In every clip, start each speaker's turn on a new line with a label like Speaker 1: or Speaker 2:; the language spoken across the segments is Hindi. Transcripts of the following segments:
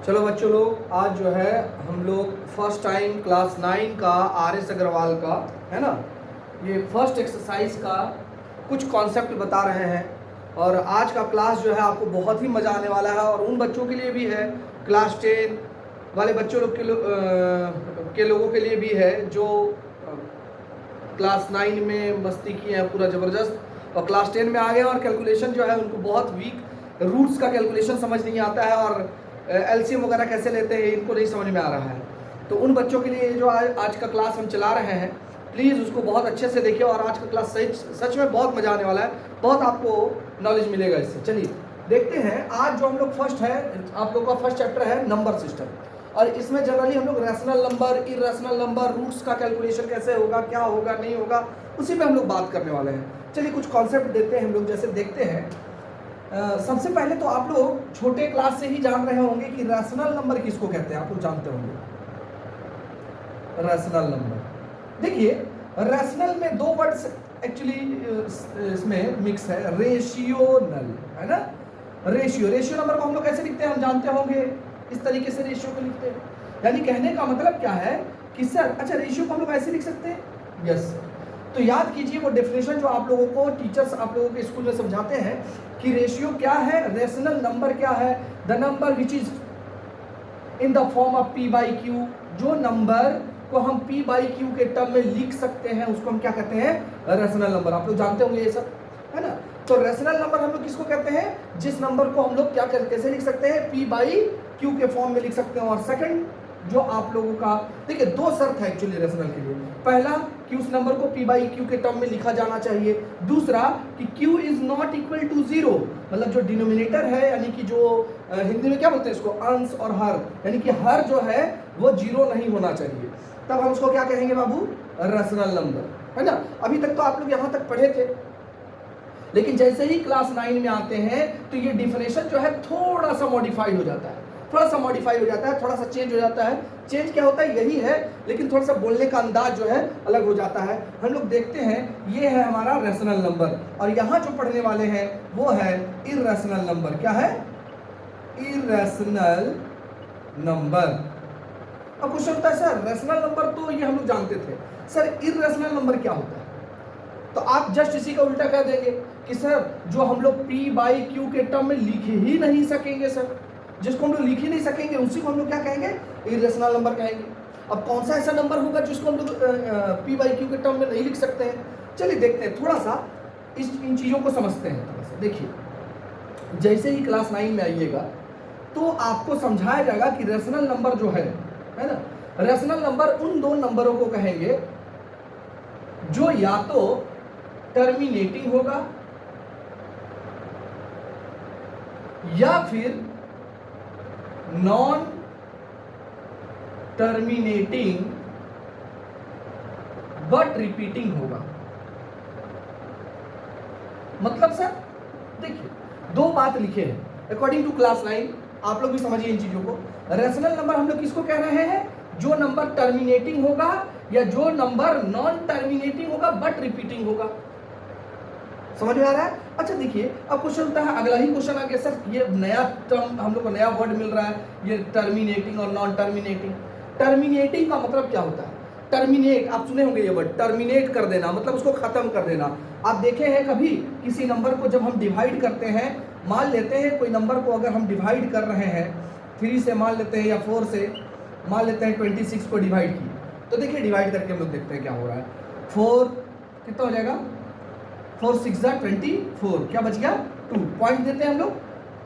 Speaker 1: चलो बच्चों लोग, आज जो है हम लोग फर्स्ट टाइम क्लास 9 का आर.एस. अग्रवाल का है ना, ये फर्स्ट एक्सरसाइज का कुछ कॉन्सेप्ट बता रहे हैं। और आज का क्लास जो है आपको बहुत ही मज़ा आने वाला है और उन बच्चों के लिए भी है, क्लास 10 वाले बच्चों लोग के लोगों के लिए भी है जो क्लास 9 में मस्ती किए हैं पूरा ज़बरदस्त और क्लास 10 में आ गए और कैलकुलेशन जो है उनको बहुत वीक, रूट्स का कैलकुलेशन समझ नहीं आता है और एलसीएम वगैरह कैसे लेते हैं इनको नहीं समझ में आ रहा है। तो उन बच्चों के लिए जो आज का क्लास हम चला रहे हैं, प्लीज़ उसको बहुत अच्छे से देखिए और आज का क्लास सच में बहुत मज़ा आने वाला है, बहुत आपको नॉलेज मिलेगा इससे। चलिए देखते हैं, आज जो हम लोग फर्स्ट है, आप लोग का फर्स्ट चैप्टर है नंबर सिस्टम और इसमें जनरली हम लोग rational number, irrational number, roots का कैलकुलेशन कैसे होगा, क्या होगा, नहीं होगा, उसी पे हम लोग बात करने वाले हैं। चलिए कुछ कॉन्सेप्ट देते हैं हम लोग, जैसे देखते हैं। सबसे पहले तो आप लोग छोटे क्लास से ही जान रहे होंगे कि रैशनल नंबर किसको कहते हैं, आप लोग जानते होंगे रैशनल नंबर। देखिए रैशनल में दो वर्ड्स एक्चुअली इसमें मिक्स है, रेशियोनल है ना। रेशियो नंबर को हम लोग कैसे लिखते हैं, हम जानते होंगे इस तरीके से रेशियो को लिखते हैं। यानी कहने का मतलब क्या है कि सर अच्छा रेशियो को हम लोग ऐसे लिख सकते हैं, यस सर। तो याद कीजिए वो डेफिनेशन जो आप लोगों को टीचर्स आप लोगों के स्कूल में समझाते हैं कि रेशियो क्या है, रेशनल नंबर क्या है, the number which is in the form of P by Q. जो नंबर को हम पी बाई क्यू के टर्म में लिख सकते हैं उसको हम क्या कहते हैं, रेशनल नंबर। आप लोग जानते होंगे ये सब है ना। तो रेशनल नंबर हम लोग किसको कहते हैं, जिस नंबर को हम लोग क्या कैसे लिख सकते हैं, पी बाई क्यू के फॉर्म में लिख सकते हैं। और सेकंड जो आप लोगों का देखिए, दो शर्त है एक्चुअली रेशनल के लिए। पहला कि उस नंबर को पी बाई क्यू के टर्म में लिखा जाना चाहिए। दूसरा कि Q is not equal to zero, मतलब जो डिनोमिनेटर है यानी कि जो हिंदी में क्या बोलते हैं इसको, अंश और हर, यानी कि हर जो है वो जीरो नहीं होना चाहिए, तब हम उसको क्या कहेंगे बाबू, रेशनल नंबर है ना। अभी तक तो आप लोग यहाँ तक पढ़े थे, लेकिन जैसे ही क्लास 9 में आते हैं तो ये डिफिनेशन जो है थोड़ा सा मॉडिफाइड हो जाता है, थोड़ा सा मॉडिफाई हो जाता है, थोड़ा सा चेंज हो जाता है। चेंज क्या होता है, यही है, लेकिन थोड़ा सा बोलने का अंदाज जो है अलग हो जाता है। हम लोग देखते हैं, ये है हमारा रैशनल नंबर और यहाँ जो पढ़ने वाले हैं वो है इरैशनल नंबर। क्या है, इरैशनल नंबर। अब क्वेश्चन होता है सर रैशनल नंबर तो ये हम लोग जानते थे, सर इरैशनल नंबर क्या होता है। तो आप जस्ट इसी का उल्टा कह देंगे कि सर जो हम लोग पी बाई क्यू के टर्म में लिख ही नहीं सकेंगे, सर जिसको हम लोग लिख ही नहीं सकेंगे उसी को हम लोग क्या कहेंगे, इरेशनल नंबर कहेंगे। अब कौन सा ऐसा नंबर होगा जिसको हम लोग पी बाई क्यू के टर्म में नहीं लिख सकते हैं। चलिए देखते हैं, थोड़ा सा इन चीज़ों को समझते हैं थोड़ा सा। देखिए जैसे ही क्लास 9 में आइएगा तो आपको समझाया जाएगा कि रेशनल नंबर जो है ना, रेशनल नंबर उन दो नंबरों को कहेंगे जो या तो टर्मिनेटिंग होगा या फिर नॉन टर्मिनेटिंग बट रिपीटिंग होगा। मतलब सर देखिए दो बात लिखे हैं अकॉर्डिंग टू क्लास 9, आप लोग भी समझिए इन चीजों को। रेशनल नंबर हम लोग किसको कह रहे हैं, जो नंबर टर्मिनेटिंग होगा या जो नंबर नॉन टर्मिनेटिंग होगा बट रिपीटिंग होगा। समझ में आ रहा है। अच्छा देखिए अब क्वेश्चन होता है, अगला ही क्वेश्चन आ गया, सर ये नया टर्म हम लोग को नया वर्ड मिल रहा है, ये टर्मिनेटिंग और नॉन टर्मिनेटिंग। टर्मिनेटिंग का मतलब क्या होता है, टर्मिनेट आप सुने होंगे ये वर्ड, टर्मिनेट कर देना, मतलब उसको खत्म कर देना। आप देखे हैं कभी किसी नंबर को जब हम डिवाइड करते हैं, मान लेते हैं कोई नंबर को अगर हम डिवाइड कर रहे हैं 3 से मान लेते हैं या 4 से मान लेते हैं, 26 को डिवाइड किए, तो देखिए डिवाइड करके हम लोग देखते हैं क्या हो रहा है। 4 कितना हो जाएगा, 4 6 जा 24, क्या बच गया 2, पॉइंट देते हैं हम लोग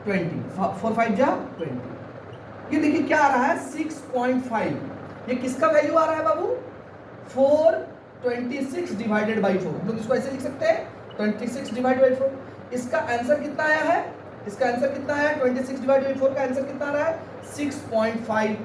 Speaker 1: 20, 4 5 जा 20। ये देखिए क्या आ रहा है 6.5, ये किसका वैल्यू आ रहा है बाबू, 426 डिवाइडेड बाई 4। हम लोग इसको ऐसे लिख सकते हैं 26 डिवाइड बाई 4। इसका आंसर कितना आया है, इसका आंसर कितना आया है, 26 डिवाइड बाई 4 का आंसर कितना आ रहा है 6.5।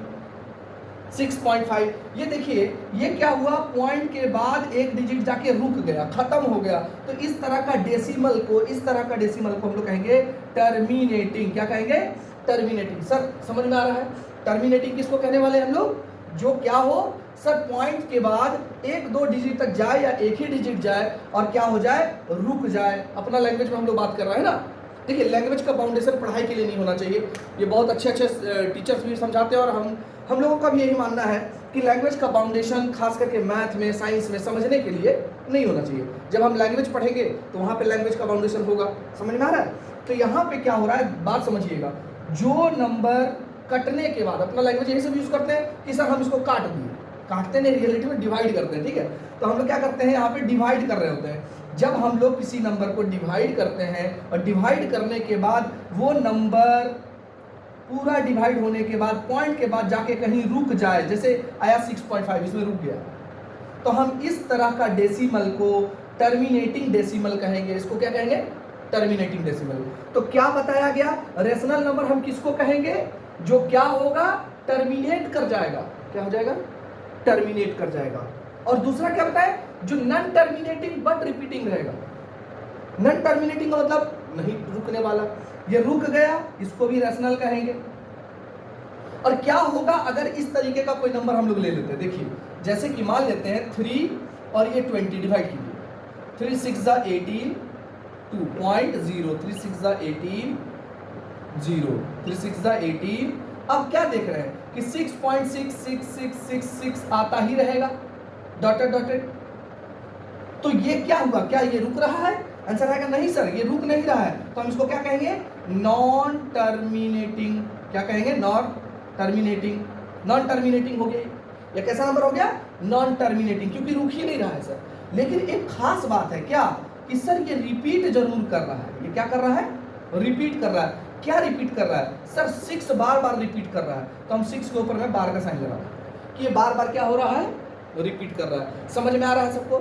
Speaker 1: 6.5। ये देखिए ये क्या हुआ, पॉइंट के बाद एक डिजिट जाके रुक गया, खत्म हो गया। तो इस तरह का डेसिमल को, इस तरह का डेसिमल को हम लोग कहेंगे टर्मिनेटिंग। क्या कहेंगे, टर्मिनेटिंग। सर समझ में आ रहा है, टर्मिनेटिंग किसको कहने वाले हम लोग, जो क्या हो सर पॉइंट के बाद 1-2 डिजिट तक जाए या एक ही डिजिट जाए और क्या हो जाए, रुक जाए। अपना लैंग्वेज में हम लोग बात कर रहे हैं ना। देखिए लैंग्वेज का फाउंडेशन पढ़ाई के लिए नहीं होना चाहिए, ये बहुत अच्छे अच्छे टीचर्स भी समझाते हैं, और हम लोगों का भी यही मानना है कि लैंग्वेज का फाउंडेशन खास करके मैथ में, साइंस में समझने के लिए नहीं होना चाहिए। जब हम लैंग्वेज पढ़ेंगे तो वहाँ पे लैंग्वेज का फाउंडेशन होगा, समझ में आ रहा है। तो यहाँ पे क्या हो रहा है, बात समझिएगा, जो नंबर कटने के बाद, अपना लैंग्वेज यही सब यूज करते हैं कि सर हम इसको काट दिए, काटते नहीं, रियलिटी में डिवाइड करते हैं, ठीक है। तो हम लोग क्या करते हैं, यहाँ पे डिवाइड कर रहे होते हैं। जब हम लोग किसी नंबर को डिवाइड करते हैं और डिवाइड करने के बाद वो नंबर पूरा डिवाइड होने के बाद पॉइंट के बाद जाके कहीं रुक जाए, जैसे आया 6.5 इसमें रुक गया, तो हम इस तरह का डेसिमल को टर्मिनेटिंग डेसिमल कहेंगे। इसको क्या कहेंगे, टर्मिनेटिंग डेसिमल। तो क्या बताया गया, रेशनल नंबर हम किसको कहेंगे, जो क्या होगा, टर्मिनेट कर जाएगा। क्या हो जाएगा, टर्मिनेट कर जाएगा। और दूसरा क्या बताया, जो नॉन टर्मिनेटिंग बट रिपीटिंग रहेगा। नॉन टर्मिनेटिंग का मतलब नहीं रुकने वाला, ये रुक गया, इसको भी रेशनल कहेंगे। और क्या होगा अगर इस तरीके का कोई नंबर हम लोग ले लेते हैं, देखिए जैसे कि मान लेते हैं 3 और ये 20 डिवाइड कीजिए, 3 6 18 2.0, 3 6 18 0, 3 6 18। अब क्या देख रहे हैं कि 6.6666 आता ही रहेगा, डॉटेड डॉटेड। तो ये क्या हुआ, क्या ये रुक रहा है, आंसर आएगा नहीं सर ये रुक नहीं रहा है। तो हम इसको क्या कहेंगे, नॉन टर्मिनेटिंग। क्या कहेंगे, नॉन टर्मिनेटिंग। नॉन टर्मिनेटिंग हो गया, ये कैसा नंबर हो गया, नॉन टर्मिनेटिंग, क्योंकि रुक ही नहीं रहा है सर। लेकिन एक खास बात है क्या, कि सर ये रिपीट जरूर कर रहा है। ये क्या कर रहा है, रिपीट कर रहा है। क्या रिपीट कर रहा है सर, 6 बार बार रिपीट कर रहा है। तो हम 6 के ऊपर में बार का साइन लगा कि ये बार बार क्या हो रहा है, रिपीट कर रहा है। समझ में आ रहा है सबको,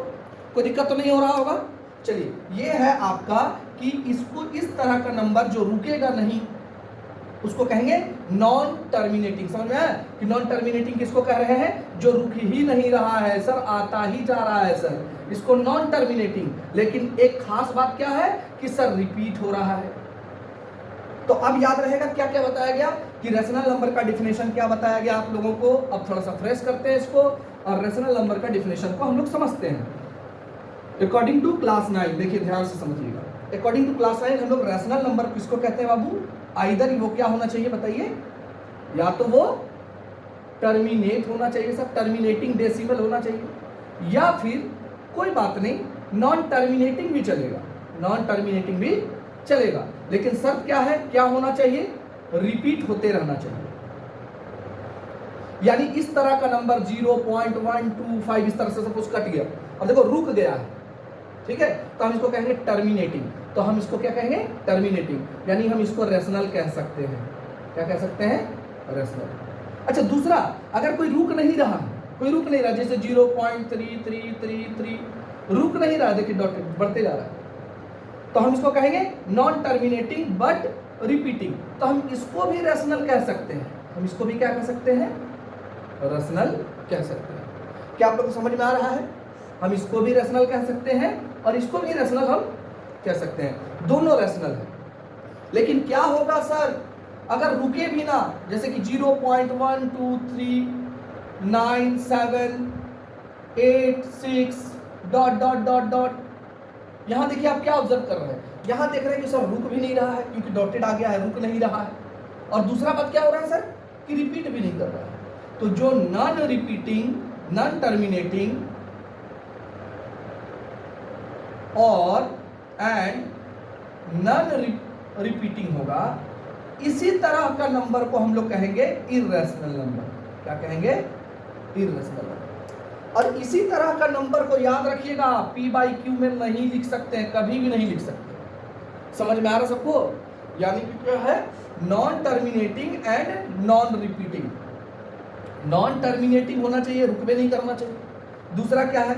Speaker 1: कोई दिक्कत तो नहीं हो रहा होगा। चलिए ये है आपका कि इसको इस तरह का नंबर जो रुकेगा नहीं उसको कहेंगे नॉन टर्मिनेटिंग। समझ में आया कि नॉन टर्मिनेटिंग किसको कह रहे हैं, जो रुक ही नहीं रहा है सर, आता ही जा रहा है सर, इसको नॉन टर्मिनेटिंग। लेकिन एक खास बात क्या है कि सर रिपीट हो रहा है। तो अब याद रहेगा क्या क्या बताया गया, कि रेशनल नंबर का डिफिनेशन क्या बताया गया आप लोगों को। अब थोड़ा सा फ्रेश करते हैं इसको और रेशनल नंबर का डिफिनेशन को हम लोग समझते हैं। अकॉर्डिंग टू क्लास 9, देखिए ध्यान से समझिएगा, अकॉर्डिंग टू क्लास 9 हम लोग रेशनल नंबर किसको कहते हैं बाबू, आइदर वो क्या होना चाहिए बताइए, या तो वो टर्मिनेट होना चाहिए सर, टर्मिनेटिंग डेसिमल होना चाहिए, या फिर कोई बात नहीं नॉन टर्मिनेटिंग भी चलेगा, नॉन टर्मिनेटिंग भी चलेगा। लेकिन शर्त क्या है, क्या होना चाहिए, रिपीट होते रहना चाहिए। यानी इस तरह का नंबर 0.125 इस तरह से सपोज कट गया, अब देखो रुक गया है, ठीक है, तो हम इसको कहेंगे टर्मिनेटिंग। तो हम इसको क्या कहेंगे, टर्मिनेटिंग, यानी हम इसको रेशनल कह सकते हैं। क्या कह सकते हैं, रेशनल। अच्छा दूसरा, अगर कोई रुक नहीं रहा, कोई रुक नहीं रहा, जैसे 0.3333 रुक नहीं रहा, देखिए डॉट बढ़ते जा रहा है, तो हम इसको कहेंगे नॉन टर्मिनेटिंग बट रिपीटिंग। तो हम इसको भी रेशनल कह सकते हैं, हम इसको भी क्या कह सकते हैं, रेशनल कह सकते हैं। क्या आप लोग को समझ में आ रहा है, हम इसको भी रेशनल कह सकते हैं और इसको भी रेशनल हम कह सकते हैं, दोनों रेशनल है। लेकिन क्या होगा सर अगर रुके भी ना, जैसे कि 0.1239786 डॉट डॉट डॉट डॉट। यहां देखिए आप क्या ऑब्जर्व कर रहे हैं, यहां देख रहे हैं कि सर रुक भी नहीं रहा है क्योंकि डॉटेड आ गया है, रुक नहीं रहा है। और दूसरा बात क्या हो रहा है सर, कि रिपीट भी नहीं कर रहा है। तो जो नॉन रिपीटिंग, नॉन टर्मिनेटिंग और एंड नॉन रिपीटिंग होगा, इसी तरह का नंबर को हम लोग कहेंगे इर्रेशनल नंबर। क्या कहेंगे, इर्रेशनल नंबर। और इसी तरह का नंबर को याद रखिएगा, P/Q में नहीं लिख सकते हैं, कभी भी नहीं लिख सकते। समझ में आ रहा सबको, यानी कि क्या है, non terminating and non repeating. Non terminating होना चाहिए, रुक भी नहीं करना चाहिए। दूसरा क्या है,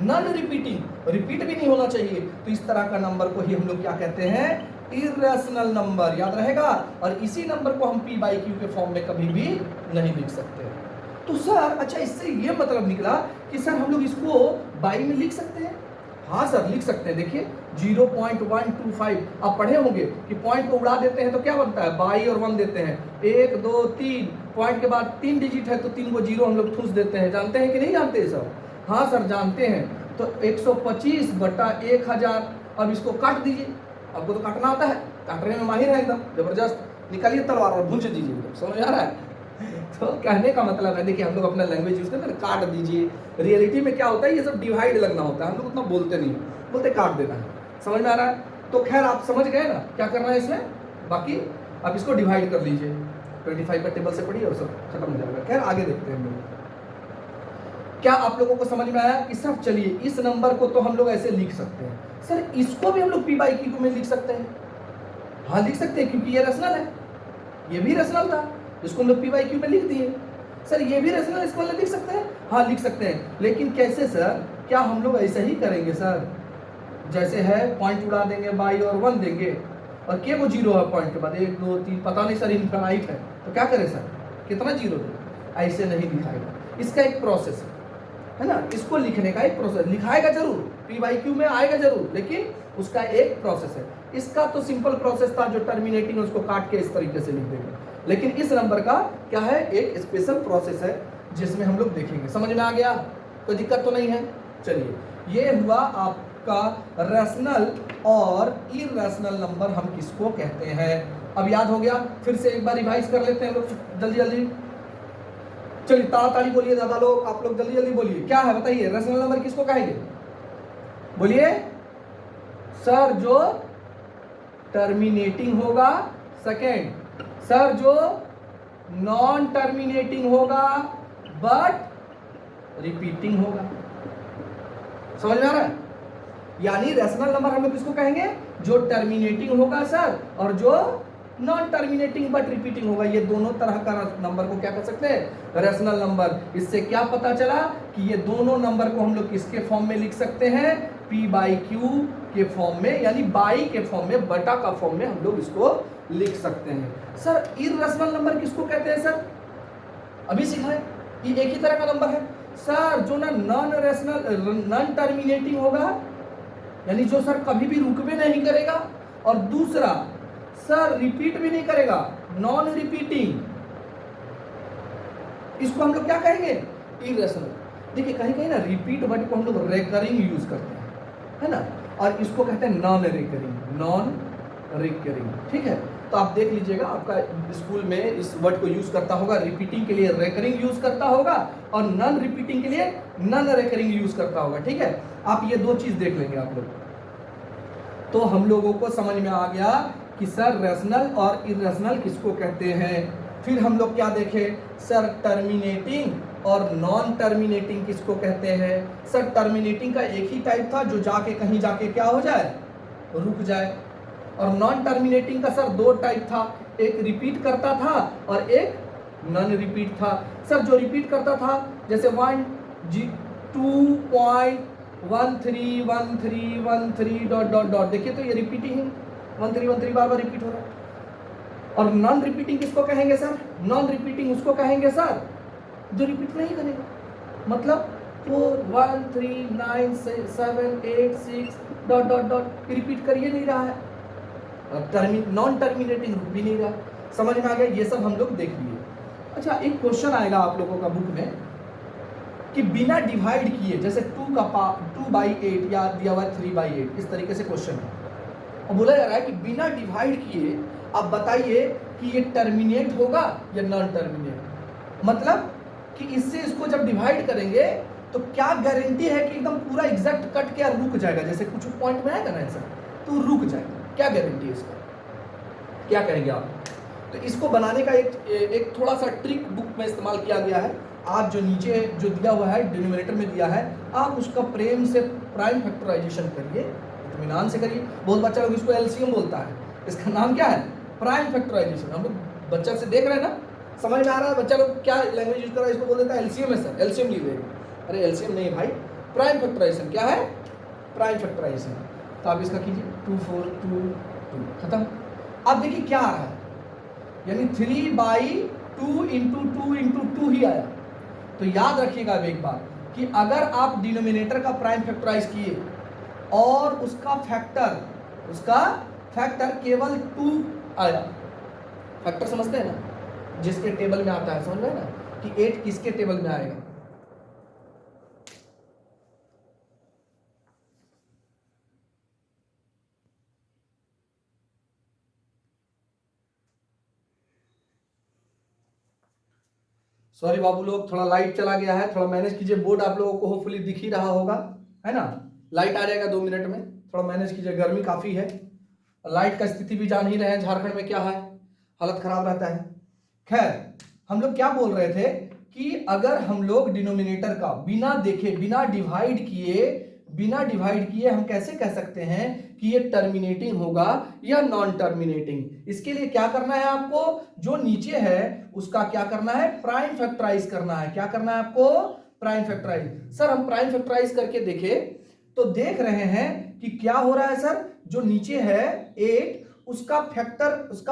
Speaker 1: नॉन रिपीटिंग, रिपीट भी नहीं होना चाहिए। तो इस तरह का नंबर को ही हम लोग क्या कहते हैं, इर्रेशनल नंबर, याद रहेगा। और इसी नंबर को हम P/Q के फॉर्म में कभी भी नहीं लिख सकते। तो सर अच्छा इससे ये मतलब निकला कि सर हम लोग इसको बाई में लिख सकते हैं। हाँ सर लिख सकते हैं। देखिए 0.125 आप पढ़े होंगे कि पॉइंट को उड़ा देते हैं तो क्या बनता है, बाई और 1 देते हैं, 1 2 3, पॉइंट के बाद 3 डिजिट है तो 3 को 0 हम लोग ठूस देते हैं। जानते हैं कि नहीं जानते सर, हाँ सर जानते हैं। तो 125/1000, अब इसको काट दीजिए, आपको तो काटना आता है, काटने में माहिर है एकदम जबरदस्त, निकालिए तलवार और भूंज दीजिए एकदम, समझ आ रहा है? तो कहने का मतलब है, देखिए हम लोग अपना लैंग्वेज यूज करते हैं, काट दीजिए, रियलिटी में क्या होता है, ये सब डिवाइड लगना होता है, हम लोग उतना बोलते नहीं, बोलते काट देना है। समझ में आ रहा है? तो खैर आप समझ गए ना क्या करना है इसमें, बाकी आप इसको डिवाइड कर लीजिए, 25 का टेबल से पढ़िए और सब खत्म हो जाएगा। खैर आगे देखते हैं हम लोग, क्या आप लोगों को समझ में आया कि सर चलिए इस नंबर को तो हम लोग ऐसे लिख सकते हैं, सर इसको भी हम लोग पी बाई क्यू में लिख सकते हैं। हाँ लिख सकते हैं, क्योंकि ये रेशनल है, ये भी रेशनल था, इसको हम लोग पी बाई क्यू में लिख दिए। सर ये भी रेशनल, इसको हम लोग लिख सकते हैं, हाँ लिख सकते हैं, लेकिन कैसे सर? क्या हम लोग ऐसा ही करेंगे सर, जैसे है पॉइंट उड़ा देंगे बाई और 1 देंगे और के वो जीरो है पॉइंट के बाद 1 2 3, पता नहीं सर इनफाइनाइट है तो क्या करें सर, कितना जीरो दे? ऐसे नहीं लिखाएगा, इसका एक प्रोसेस है ना, इसको लिखने का एक प्रोसेस, लिखाएगा जरूर, पी बाई क्यू में आएगा जरूर, लेकिन उसका एक प्रोसेस है। इसका तो सिंपल प्रोसेस था, जो टर्मिनेटिंग उसको काट के इस तरीके से लिख देंगे, लेकिन इस नंबर का क्या है, एक स्पेशल प्रोसेस है जिसमें हम लोग देखेंगे। समझ में आ गया? कोई दिक्कत तो नहीं है? चलिए, ये हुआ आपका रैशनल और इरैशनल नंबर हम किसको कहते हैं। अब याद हो गया? फिर से एक बार रिवाइज कर लेते हैं लोग जल्दी जल्दी। चलिए ताली बोलिए ज्यादा लोग, आप लोग जल्दी जल्दी बोलिए, क्या है बताइए, रैशनल नंबर किसको कहेंगे? बोलिए सर, जो टर्मिनेटिंग होगा, सेकेंड सर जो नॉन टर्मिनेटिंग होगा बट रिपीटिंग होगा। समझ में आ रहा है? यानी रैशनल नंबर हम लोग किसको कहेंगे? जो टर्मिनेटिंग होगा सर, और जो नॉन टर्मिनेटिंग बट रिपीटिंग होगा, ये दोनों तरह का नंबर को क्या कर सकते हैं? Rational number. इससे क्या पता चला कि ये दोनों नंबर को हम लोग किसके फॉर्म में लिख सकते हैं? पी बाई क्यू के फॉर्म में, यानी बाई के फॉर्म में, बटा का फॉर्म में हम लोग इसको लिख सकते हैं। सर इररेशनल नंबर किसको कहते हैं सर? अभी सीखा है, ये एक ही तरह का नंबर है सर, जो ना नॉन टर्मिनेटिंग होगा, यानी जो सर कभी भी रुक भी नहीं करेगा, और दूसरा सर रिपीट भी नहीं करेगा, नॉन रिपीटिंग, इसको हम लोग क्या कहेंगे? इररेशनल। देखिए कहीं कहीं ना रिपीट वर्ड को हम लोग रेकरिंग यूज करते हैं, है ना, और इसको कहते हैं नॉन रिकरिंग, नॉन रिकरिंग। ठीक है, तो आप देख लीजिएगा, आपका स्कूल में इस वर्ड को यूज करता होगा, रिपीटिंग के लिए रेकरिंग यूज करता होगा, और नॉन रिपीटिंग के लिए नॉन रेकरिंग यूज करता होगा। ठीक है, आप ये दो चीज देख लेंगे आप लोग, तो हम लोगों को समझ में आ गया कि सर रैशनल और इररेशनल किसको कहते हैं। फिर हम लोग क्या देखें? सर टर्मिनेटिंग और नॉन टर्मिनेटिंग किसको कहते हैं? सर टर्मिनेटिंग का एक ही टाइप था, जो जाके कहीं जाके क्या हो जाए, रुक जाए, और नॉन टर्मिनेटिंग का सर दो टाइप था, एक रिपीट करता था और एक नॉन रिपीट था। सर जो रिपीट करता था, जैसे 1 2.131313 डॉट डॉट डॉट, देखिए तो ये रिपीटिंग है, 1313 बार बार रिपीट हो रहा है। और नॉन रिपीटिंग किसको कहेंगे सर? नॉन रिपीटिंग उसको कहेंगे सर जो रिपीट नहीं करेगा, मतलब 4 1 3 9 7 8 6 डॉट डॉट डॉट रिपीट कर ही नहीं रहा है, नॉन टर्मिनेटिंग रुक भी नहीं रहा। समझ में आ गया? ये सब हम लोग देख लिए। अच्छा, एक क्वेश्चन आएगा आप लोगों का बुक में कि बिना डिवाइड किए, जैसे 2/8 या दिया हुआ 3/8, इस तरीके से क्वेश्चन है, और बोला जा रहा है कि बिना डिवाइड किए आप बताइए कि ये टर्मिनेट होगा या नॉन टर्मिनेट, मतलब कि इससे इसको जब डिवाइड करेंगे तो क्या गारंटी है कि एकदम पूरा एग्जैक्ट कट के रुक जाएगा, जैसे कुछ पॉइंट में आएगा ना आंसर तो रुक जाएगा, क्या गारंटी है इसका? क्या कहेंगे आप? तो इसको बनाने का एक थोड़ा सा ट्रिक बुक में इस्तेमाल किया गया है। आप जो नीचे जो दिया हुआ है डिनोमिनेटर में दिया है, आप उसका प्रेम से प्राइम फैक्टराइजेशन करिए, इत्मीनान से करिए। बहुत बच्चा लोग इसको एलसीएम बोलता है, इसका नाम क्या है? Prime factorisation. हम लोग बच्चा से देख रहे हैं ना, समझ में आ रहा है बच्चा लोग क्या लैंग्वेज यूज कर रहा है? इसको बोल देता है एलसीएम है सर, एलसीएम लिख देगा। अरे एलसीएम नहीं भाई, प्राइम फैक्टराइजेशन। क्या है? Prime factorisation. तो आप इसका कीजिए 2 4 2 2 खत्म। अब देखिए क्या आ रहा है, यानी 3/2 इंटू 2 इंटू 2 ही आया। तो याद रखिएगा अब एक बात कि अगर आप डिनोमिनेटर का प्राइम फैक्टराइज किए और उसका फैक्टर केवल 2 आया, फैक्टर समझते हैं ना, जिसके टेबल में आता है, समझ रहे हैं ना कि 8 किसके टेबल में आएगा? सॉरी बाबू लोग, थोड़ा लाइट चला गया है, थोड़ा मैनेज कीजिए। बोर्ड आप लोगों को होपफुली दिख ही रहा होगा, है ना। लाइट आ जाएगा 2 मिनट में, थोड़ा मैनेज कीजिए, गर्मी काफी है। लाइट का स्थिति भी जान ही रहे हैं झारखंड में क्या है, हालत खराब रहता है। खैर, हम लोग क्या बोल रहे थे कि अगर हम लोग डिनोमिनेटर का बिना देखे, बिना डिवाइड किए हम कैसे कह सकते हैं कि ये टर्मिनेटिंग होगा या नॉन टर्मिनेटिंग। इसके लिए क्या करना है आपको, जो नीचे है उसका क्या करना है, प्राइम फैक्टराइज करना है। क्या करना है आपको, प्राइम फैक्टराइज। सर हम प्राइम फैक्टराइज करके देखे तो देख रहे हैं कि क्या हो रहा है सर, जो नीचे है 8, उसका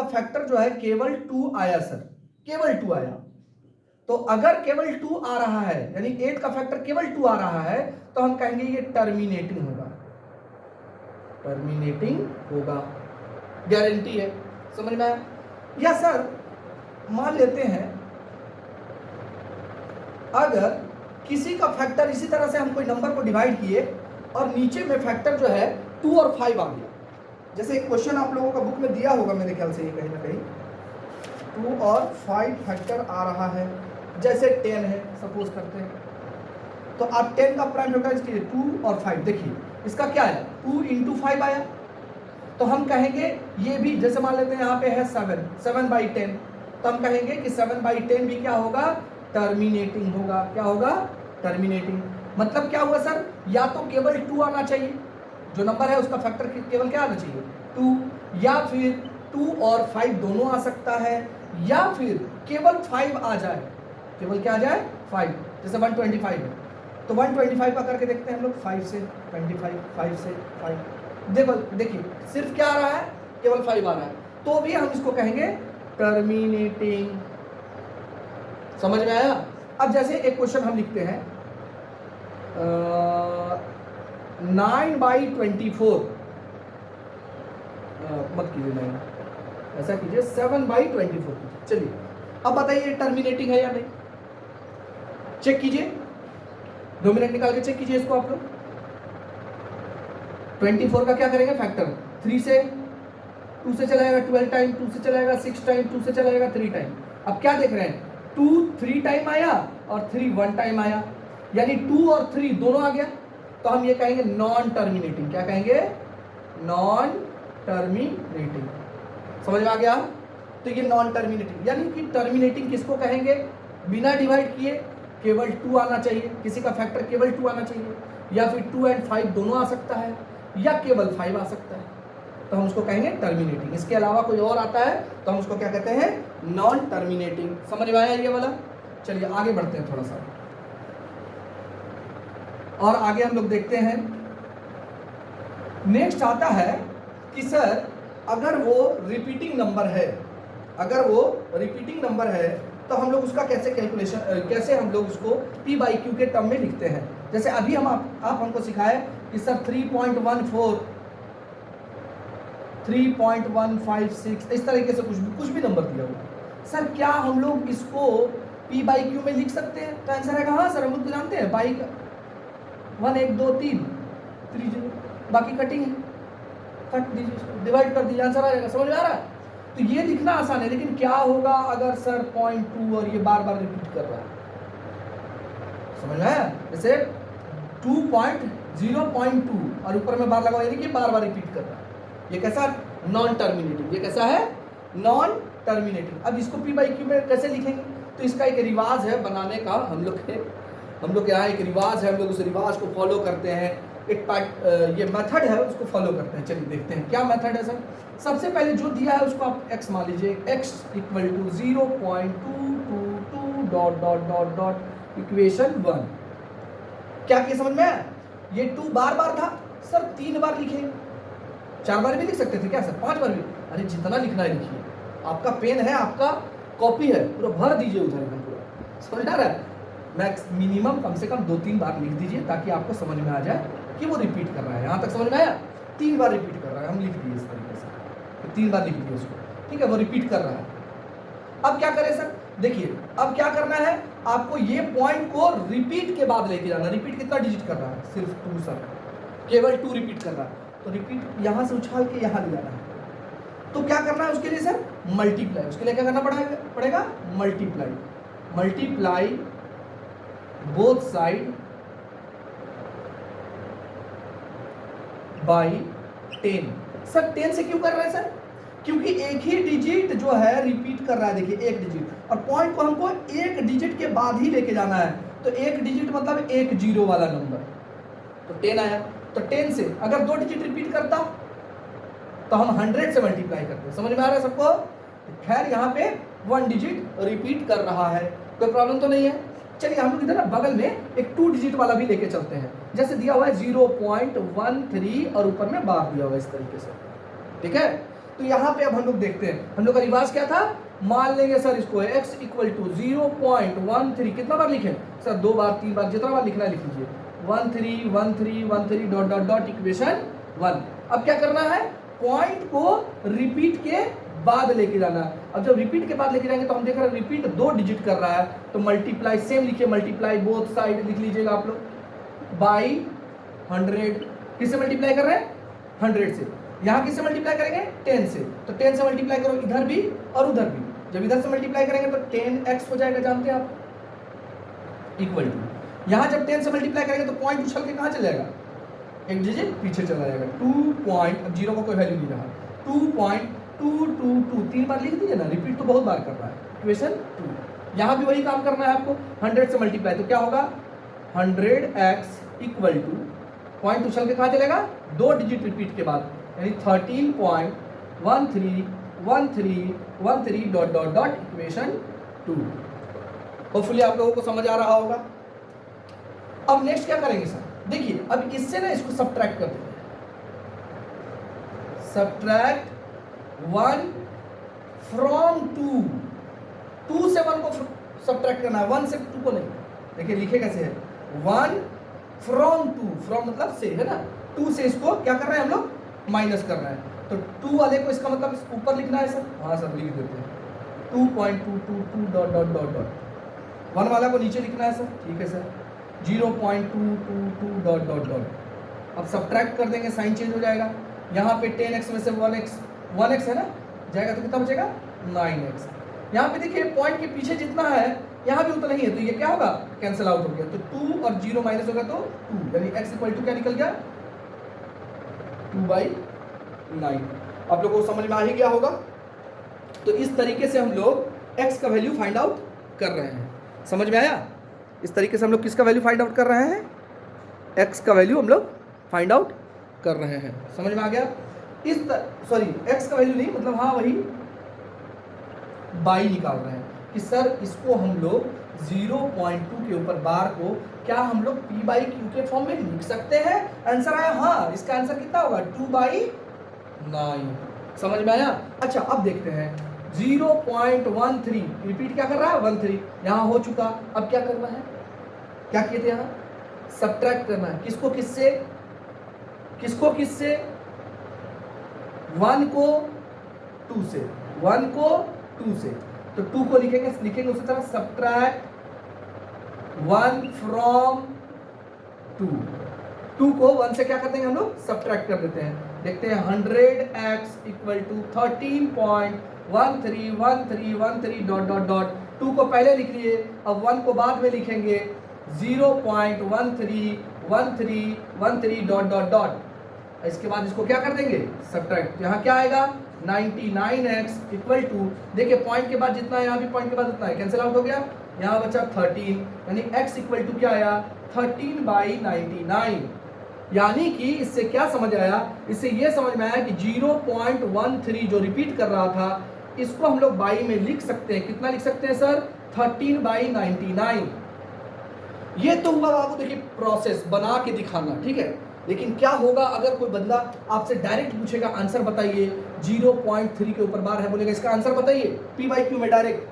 Speaker 1: फैक्टर जो है केवल 2 आया सर, केवल 2 आया। तो अगर केवल 2 आ रहा है, यानी 8 का फैक्टर केवल 2 आ रहा है, तो हम कहेंगे ये टर्मिनेटिंग होगा, टर्मिनेटिंग होगा, गारंटी है। समझ में आया? या सर मान लेते हैं अगर किसी का फैक्टर इसी तरह से हम कोई नंबर को डिवाइड किए और नीचे में फैक्टर जो है 2 और 5 आ गया। जैसे एक क्वेश्चन आप लोगों का बुक में दिया होगा मेरे ख्याल से, ये कहीं ना कहीं 2 और 5 फैक्टर आ रहा है, जैसे 10 है सपोज करते हैं, तो आप 10 का प्राइम फैक्टर कीजिए 2 और 5। देखिए इसका क्या है, 2 × 5 आया, तो हम कहेंगे ये भी, जैसे मान लेते हैं यहाँ पे है 7/10, तो हम कहेंगे कि 7/10 भी क्या होगा, टर्मिनेटिंग होगा। क्या होगा, टर्मिनेटिंग। मतलब क्या हुआ सर, या तो केवल 2 आना चाहिए, जो नंबर है उसका फैक्टर केवल क्या आना चाहिए, 2, या फिर 2 और 5 दोनों आ सकता है, या फिर केवल 5 आ जाए, केवल क्या आ जाए, 5। जैसे 125 है, तो 125 का करके देखते हैं हम लोग, 5 से 25, 5 से 5। देखिए सिर्फ क्या आ रहा है, केवल 5 आ रहा है, तो भी हम इसको कहेंगे टर्मिनेटिंग। समझ में आया? अब जैसे एक क्वेश्चन हम लिखते हैं 9/24, मत कीजिए 9, ऐसा कीजिए 7/24। चलिए अब बताइए टर्मिनेटिंग है या नहीं, चेक कीजिए, 2 मिनट निकाल के चेक कीजिए इसको आप लोग। 24 का क्या करेंगे फैक्टर, 3 से 2 से चला जाएगा 12 टाइम, 2 से चला जाएगा 6 टाइम, 2 से चला जाएगा 3 टाइम। अब क्या देख रहे हैं, 2 3 टाइम आया और 3 1 टाइम आया, यानी 2 और 3 दोनों आ गया, तो हम ये कहेंगे नॉन टर्मिनेटिंग। क्या कहेंगे, नॉन टर्मिनेटिंग। समझ में आ गया? तो ये नॉन टर्मिनेटिंग, यानी कि टर्मिनेटिंग किसको कहेंगे, बिना डिवाइड किए केवल 2 आना चाहिए, किसी का फैक्टर केवल 2 आना चाहिए, या फिर 2 और 5 दोनों आ सकता है, या केवल 5 आ सकता है, तो हम उसको कहेंगे टर्मिनेटिंग। इसके अलावा कोई और आता है तो हम उसको क्या कहते हैं, नॉन टर्मिनेटिंग। समझ में आया ये वाला? चलिए आगे बढ़ते हैं थोड़ा सा, और आगे हम लोग देखते हैं। नेक्स्ट आता है कि सर अगर वो रिपीटिंग नंबर है, तो हम लोग उसका कैसे कैलकुलेशन, कैसे हम लोग उसको P/Q के टर्म में लिखते हैं। जैसे अभी हम आप हमको सिखाए कि सर 3.14, 3.156, इस तरीके से कुछ भी नंबर दिया हुआ, सर क्या हम लोग इसको P/Q में लिख सकते हैं? तो आंसर है हाँ सर, हम लोग तो जानते हैं बाई 1 1 2 3 0, बाकी कटिंग है, कट दीजिए, डिवाइड कर दीजिए, आंसर आ जाएगा। समझ में आ रहा है? तो ये लिखना आसान है, लेकिन क्या होगा अगर सर 0.2 और ये बार बार रिपीट कर रहा है, समझ में आया? जैसे 0.2 और ऊपर में बार लगा, यानी कि बार बार रिपीट कर रहा है, ये कैसा, नॉन टर्मिनेटिंग। ये कैसा है, नॉन टर्मिनेटिंग। अब इसको P/Q में कैसे लिखेंगे, तो इसका एक रिवाज है बनाने का, हम लोग यहाँ एक रिवाज है, हम लोग उस रिवाज को फॉलो करते हैं, एक ये मेथड है उसको फॉलो करते हैं। चलिए देखते हैं क्या मेथड है सर। सबसे पहले जो दिया है उसको आप x मान लीजिए, x = 0.222 ... इक्वेशन 1। क्या किया समझ में आया? ये 2 बार बार था सर, 3 बार लिखे, 4 बार भी लिख सकते थे क्या सर, 5 बार भी? अरे जितना लिखना है लिखिए, आपका पेन है, आपका कॉपी है, पूरा भर दीजिए उधर एकदम पूरा। समझ आ रहा है? मैक्स मिनिमम कम से कम 2-3 बार लिख दीजिए ताकि आपको समझ में आ जाए कि वो रिपीट कर रहा है। यहाँ तक समझ में आया? 3 बार रिपीट कर रहा है, हम लिख दिए इस तरीके से, तो 3 बार लिख दिए उसको, ठीक है, वो रिपीट कर रहा है। अब क्या करें सर, देखिए अब क्या करना है, आपको ये पॉइंट को रिपीट के बाद लेके जाना। रिपीट कितना डिजिट कर रहा है, सिर्फ 2 सर, केवल 2 रिपीट कर रहा है, तो रिपीट यहाँ से उछाल के यहाँ ले जाना है। तो क्या करना है उसके लिए सर, मल्टीप्लाई। उसके लिए क्या करना पड़ेगा, multiply. Multiply both side by 10। Sir 10 से क्यों कर रहे हैं सर? क्योंकि एक ही डिजिट जो है रिपीट कर रहा है, देखिए एक डिजिट, और पॉइंट को हमको एक डिजिट के बाद ही लेके जाना है, तो एक डिजिट मतलब एक जीरो वाला नंबर, तो 10 आया। तो 10 से अगर 2 डिजिट रिपीट करता तो हम 100 से मल्टीप्लाई करते। समझ में आ रहा है सबको? खैर यहाँ पे 1 डिजिट रिपीट कर रहा है, कोई प्रॉब्लम तो नहीं है। चलिए हम लोग इधर ना बगल में एक 2 डिजिट वाला भी लेके चलते हैं, जैसे दिया हुआ है 0.13 और ऊपर में बार दिया हुआ है इस तरीके से, ठीक है। तो यहाँ पे अब हम लोग देखते हैं, हम लोग का रिवाज क्या था, मान लेंगे सर इसको x इक्वल टू 0.13, कितना बार लिखें सर? 2 बार 3 बार, जितना बार लिखना है लिख लीजिए, 131313 डॉट डॉट डॉट इक्वेशन 1। अब क्या करना है, पॉइंट को रिपीट के बाद लेके जाना है। अब जब रिपीट के बाद लेके जाएंगे तो हम देख रहे हैं रिपीट 2 डिजिट कर रहा है, तो मल्टीप्लाई सेम लिखिए, मल्टीप्लाई बोथ साइड लिख लीजिएगा आप लोग बाई 100। किससे मल्टीप्लाई कर रहे हैं? 100 से। यहाँ किससे मल्टीप्लाई करेंगे? 10 से। तो 10 से मल्टीप्लाई करो इधर भी और उधर भी, जब इधर से मल्टीप्लाई करेंगे तो 10x हो जाएगा, जानते हैं आप, इक्वल टू, यहाँ जब 10 से मल्टीप्लाई करेंगे तो पॉइंट उछल के कहाँ चला जाएगा? एक डिजिट पीछे चला जाएगा, 2 पॉइंट, अब जीरो को कोई वैल्यू नहीं रहा, 2.222, 3 बार लिख दीजिए ना, रिपीट तो बहुत बार कर रहा है, इक्वेशन 2। यहाँ भी वही काम करना है आपको, 100 से मल्टीप्लाई, तो क्या होगा 100x इक्वल टू, पॉइंट उछल के कहाँ चलेगा? 2 डिजिट रिपीट के बाद, यानी 13.131313 dot dot dot equation 2। Hopefully आप लोगों को समझ आ रहा होगा। अब नेक्स्ट क्या करेंगे सर? देखिए अब इससे ना इसको सब्ट्रैक्ट कर देते हैं, सब्ट्रैक्ट 1 फ्रॉम 2 से 1 को सब्ट्रैक्ट करना है, 1 से 2 को नहीं। देखिए लिखे कैसे है, 1 फ्रॉम 2, फ्रॉम मतलब से, है ना, 2 से इसको क्या कर रहे हैं हम लोग? माइनस कर रहे हैं, तो 2 वाले को इसका मतलब ऊपर लिखना है सर? हाँ सर लिख देते हैं, 2.222 डॉट डॉट डॉट डॉट, 1 वाला को नीचे लिखना है सर, ठीक है सर, 0.222 डॉट डॉट डॉट। अब सब्ट्रैक्ट कर देंगे, साइन चेंज हो जाएगा, यहाँ पे 10x में से 1x है ना, जाएगा तो कितना बचेगा? 9x। यहाँ पे देखिए पॉइंट के पीछे जितना है यहाँ भी उतना ही है, तो ये क्या होगा? कैंसिल आउट हो गया, तो 2 और 0 माइनस होगा तो 2, यानी x इक्वल टू क्या निकल गया? 2/9। आप लोगों को समझ में आ ही गया होगा। तो इस तरीके से हम लोग x का वैल्यू फाइंड आउट कर रहे हैं, समझ में आया? इस तरीके से हम लोग किसका वैल्यू फाइंड आउट कर रहे हैं? x का वैल्यू हम लोग फाइंड आउट कर रहे हैं, समझ में आ गया? सॉरी x का वैल्यू नहीं, मतलब हाँ वही बाई निकाल रहे हैं कि सर इसको हम लोग 0.2 के ऊपर बार को क्या हम लोग p/q के फॉर्म में लिख सकते हैं? आंसर आया हाँ, इसका आंसर कितना होगा? 2/9। समझ में आया? अच्छा अब देखते हैं 0.13 रिपीट क्या कर रहा है? 13 यहाँ हो चुका। अब क्या करना है? क्या किए थे यहाँ? सब्ट्रैक्ट करना है। किसको किससे? किसको किससे? 1 को 2 से, 1 को 2 से, तो 2 को लिखेंगे उसी तरह, सब्ट्रैक्ट 1 फ्रॉम 2 को 1 से क्या कर देंगे हम लोग? सब्ट्रैक्ट कर देते हैं। देखते हैं 100x equal to 13.131313 dot dot dot, 2 को पहले लिख लिए, अब 1 को बाद में लिखेंगे, 0.131313 डॉट डॉट डॉट, इसके बाद इसको क्या कर देंगे? सब्ट्रैक्ट। यहाँ क्या आएगा? 99x इक्वल टू, देखिए पॉइंट के बाद जितना है यहाँ भी पॉइंट के बाद उतना है, कैंसिल आउट हो गया, यहाँ बचा 13, यानी x इक्वल टू क्या आया? 13/99। यानी कि इससे क्या समझ आया? इससे ये समझ में आया कि 0.13 जो रिपीट कर रहा था इसको हम लोग बाई में लिख सकते हैं। कितना लिख सकते हैं सर? 13/99। ये तो हुआ बाबू देखिए प्रोसेस बना के दिखाना, ठीक है। लेकिन क्या होगा अगर कोई बंदा आपसे डायरेक्ट पूछेगा आंसर बताइए, 0.3 के ऊपर बार है, बोलेगा इसका आंसर बताइए p/q में डायरेक्ट,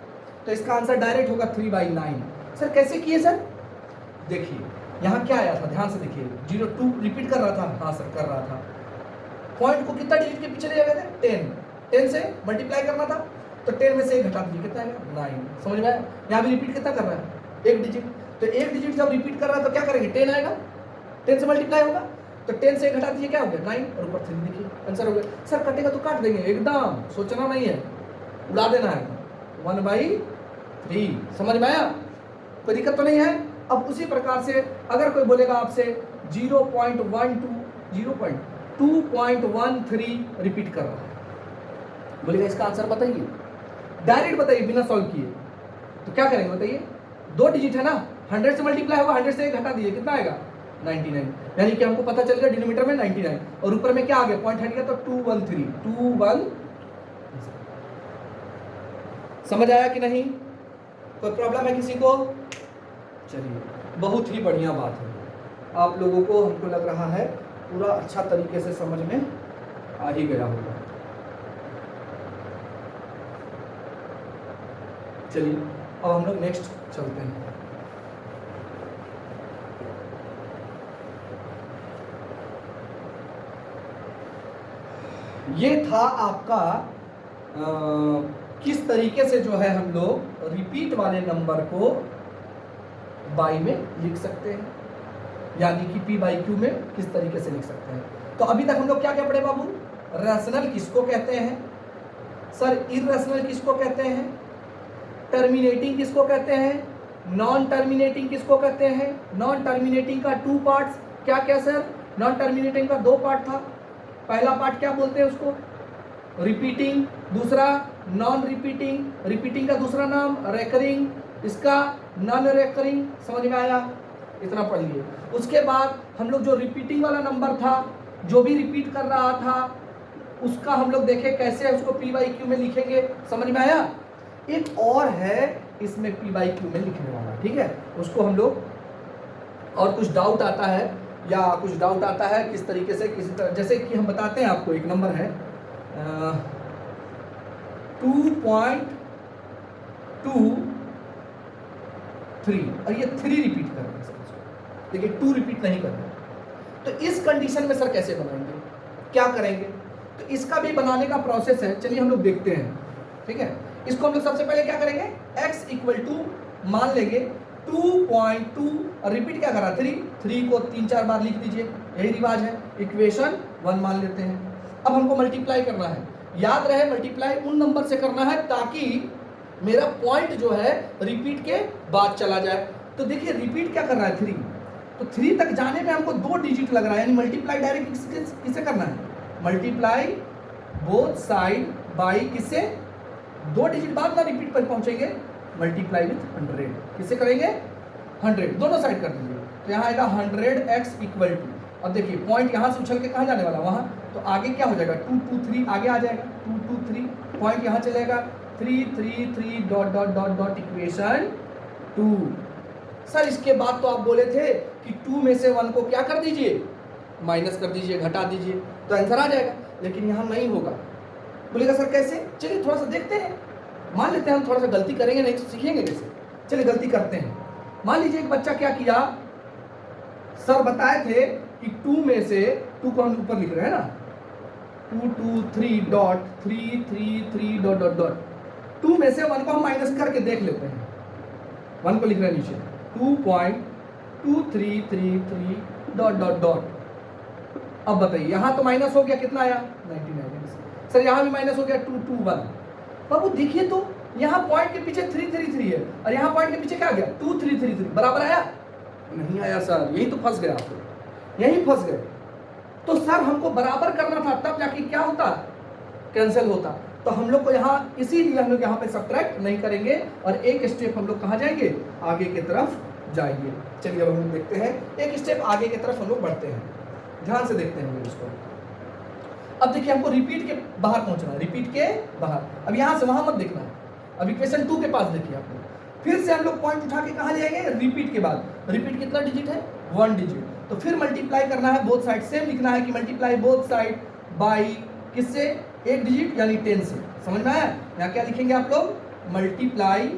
Speaker 1: तो इसका आंसर डायरेक्ट होगा 3/9। सर कैसे किए सर? देखिए यहाँ क्या आया था, ध्यान से देखिए, 0.2 रिपीट कर रहा था, हाँ सर कर रहा था। पॉइंट को कितना डिजिट के पीछे ले गए थे? 10 से मल्टीप्लाई करना था, तो 10 में से 1 घटा दीजिए, कितना आएगा? 9। समझ में आया? यहाँ भी रिपीट कितना कर रहा है? 1 डिजिट। तो 1 डिजिट जब रिपीट कर रहा है तो क्या करेंगे? 10 आएगा, 10 से मल्टीप्लाई होगा, तो 10 से 1 घटा दीजिए, क्या हो गया? 9, और ऊपर 3 देखिए आंसर हो गया। सर कटेगा तो काट देंगे, एकदम सोचना नहीं है, उड़ा देना है, 1/9 3। समझ में आया? कोई दिक्कत तो नहीं है? अब उसी प्रकार से अगर कोई बोलेगा आपसे 2.13 रिपीट कर रहा है, बोलेगा इसका आंसर बताइए, डायरेक्ट बताइए बिना सॉल्व किए, तो क्या करेंगे बताइए? 2 डिजिट है ना, 100 से मल्टीप्लाई होगा, 100 से 1 घटा दीजिए, कितना आएगा? 99। यानी कि हमको पता चल गया डिनोमिनेटर में 99 और ऊपर में क्या आ गया? पॉइंट हट गया, तो 213। समझ आया कि नहीं? कोई प्रॉब्लम है किसी को? चलिए, बहुत ही बढ़िया बात है, आप लोगों को हमको लग रहा है पूरा अच्छा तरीके से समझ में आ ही गया होगा। चलिए अब हम लोग नेक्स्ट चलते हैं। ये था आपका किस तरीके से जो है हम लोग रिपीट वाले नंबर को बाई में लिख सकते हैं, यानी कि पी बाई क्यू में किस तरीके से लिख सकते हैं। तो अभी तक हम लोग क्या क्या पढ़े बाबू? रैशनल किसको कहते हैं सर? इरैशनल किसको कहते हैं? टर्मिनेटिंग किसको कहते हैं? नॉन टर्मिनेटिंग किसको कहते हैं? नॉन टर्मिनेटिंग का 2 पार्ट्स क्या क्या सर? नॉन टर्मिनेटिंग का 2 पार्ट था। पहला पार्ट क्या बोलते हैं उसको? रिपीटिंग। दूसरा नॉन रिपीटिंग। रिपीटिंग का दूसरा नाम रेकरिंग, इसका नॉन रेकरिंग। समझ में आया? इतना पढ़ लिए। उसके बाद हम लोग जो रिपीटिंग वाला नंबर था, जो भी रिपीट कर रहा था, उसका हम लोग देखे कैसे उसको पी बाई क्यू में लिखेंगे। समझ में आया? एक और है इसमें पी बाई क्यू में लिखने वाला, ठीक है, उसको हम लोग, और कुछ डाउट आता है या कुछ डाउट आता है किस तरीके से, किसी तरह, जैसे कि हम बताते हैं आपको, एक नंबर है 2.23 और ये 3 रिपीट कर रहे हैं, देखिए 2 रिपीट नहीं कर रहे। तो इस कंडीशन में सर कैसे बनाएंगे, क्या करेंगे? तो इसका भी बनाने का प्रोसेस है, चलिए हम लोग देखते हैं, ठीक है। इसको हम लोग सबसे पहले क्या करेंगे? x इक्वल टू मान लेंगे 2.2 और रिपीट क्या करा? 3 को 3-4 बार लिख दीजिए, यही रिवाज है। इक्वेशन 1 मान लेते हैं। अब हमको मल्टीप्लाई करना है, याद रहे मल्टीप्लाई उन नंबर से करना है ताकि मेरा पॉइंट जो है रिपीट के बाद चला जाए। तो देखिए रिपीट क्या कर रहा है? 3, तो 3 तक जाने में हमको 2 डिजिट लग रहा है, यानी मल्टीप्लाई डायरेक्ट किससे करना है? मल्टीप्लाई बोथ साइड बाई किससे? 2 डिजिट बाद ना रिपीट पर पहुंचेंगे, मल्टीप्लाई विथ 100। किससे करेंगे? 100, दोनों साइड कर दीजिए। तो यहाँ आएगा 100x इक्वल टू, अब देखिए पॉइंट यहाँ से उछल के कहाँ जाने वाला? वहाँ, तो आगे क्या हो जाएगा? 2 2 3 आगे आ जाएगा, 2 2 3 पॉइंट यहाँ चलेगा 3 3 3 dot dot dot dot equation 2। Sir इसके बाद तो आप बोले थे कि 2 में से 1 को क्या कर दीजिए? माइनस कर दीजिए, घटा दीजिए, तो आंसर आ जाएगा। लेकिन यहाँ नहीं होगा। बोलेगा सर कैसे? चलिए थोड़ा सा देखते हैं, मान लेते हैं हम थोड़ा सा गलती करेंगे, नहीं तो सीखेंगे कैसे। चलिए गलती करते हैं। मान लीजिए एक बच्चा क्या किया, सर बताए थे कि 2 में से 2 को हम ऊपर लिख रहे हैं ना, 2 2 3 डॉट 3 3 3 डॉट डॉट डॉट, 2 में से 1 को हम माइनस करके देख लेते हैं। 1 को लिख रहे हैं नीचे 2.2333 डॉट डॉट डॉट। अब बताइए यहाँ तो माइनस हो गया, कितना आया? 99। सर यहाँ भी माइनस हो गया 221। बाबू देखिए तो यहाँ पॉइंट के पीछे 333 है और यहाँ पॉइंट के पीछे क्या आ गया? 2333। बराबर आया? नहीं आया सर, यही तो फंस गया, आप यही फंस गए। तो सर हमको बराबर करना था, तब जाके क्या होता? कैंसिल होता। तो हम लोग को यहाँ, इसीलिए हम लोग यहाँ पे सब्ट्रैक्ट नहीं करेंगे और एक स्टेप हम लोग कहाँ जाएंगे? आगे की तरफ जाएंगे। चलिए अब हम लोग देखते हैं, एक स्टेप आगे की तरफ हम लोग बढ़ते हैं, ध्यान से देखते हैं इसको। अब देखिए हमको रिपीट के बाहर पहुंचना है, रिपीट के बाहर। अब यहाँ से वहां मत देखना है, अब इक्वेशन 2 के पास देखिए आपको। फिर से हम लोग पॉइंट उठा के कहाँ ले जाएंगे? रिपीट के बाद। रिपीट कितना डिजिट है? 1 डिजिट। तो फिर मल्टीप्लाई करना है बोथ साइड, सेम लिखना है कि मल्टीप्लाई बोथ साइड बाई किससे? 1 डिजिट यानी 10 से। समझ में आया? यहाँ क्या लिखेंगे आप लोग? Multiply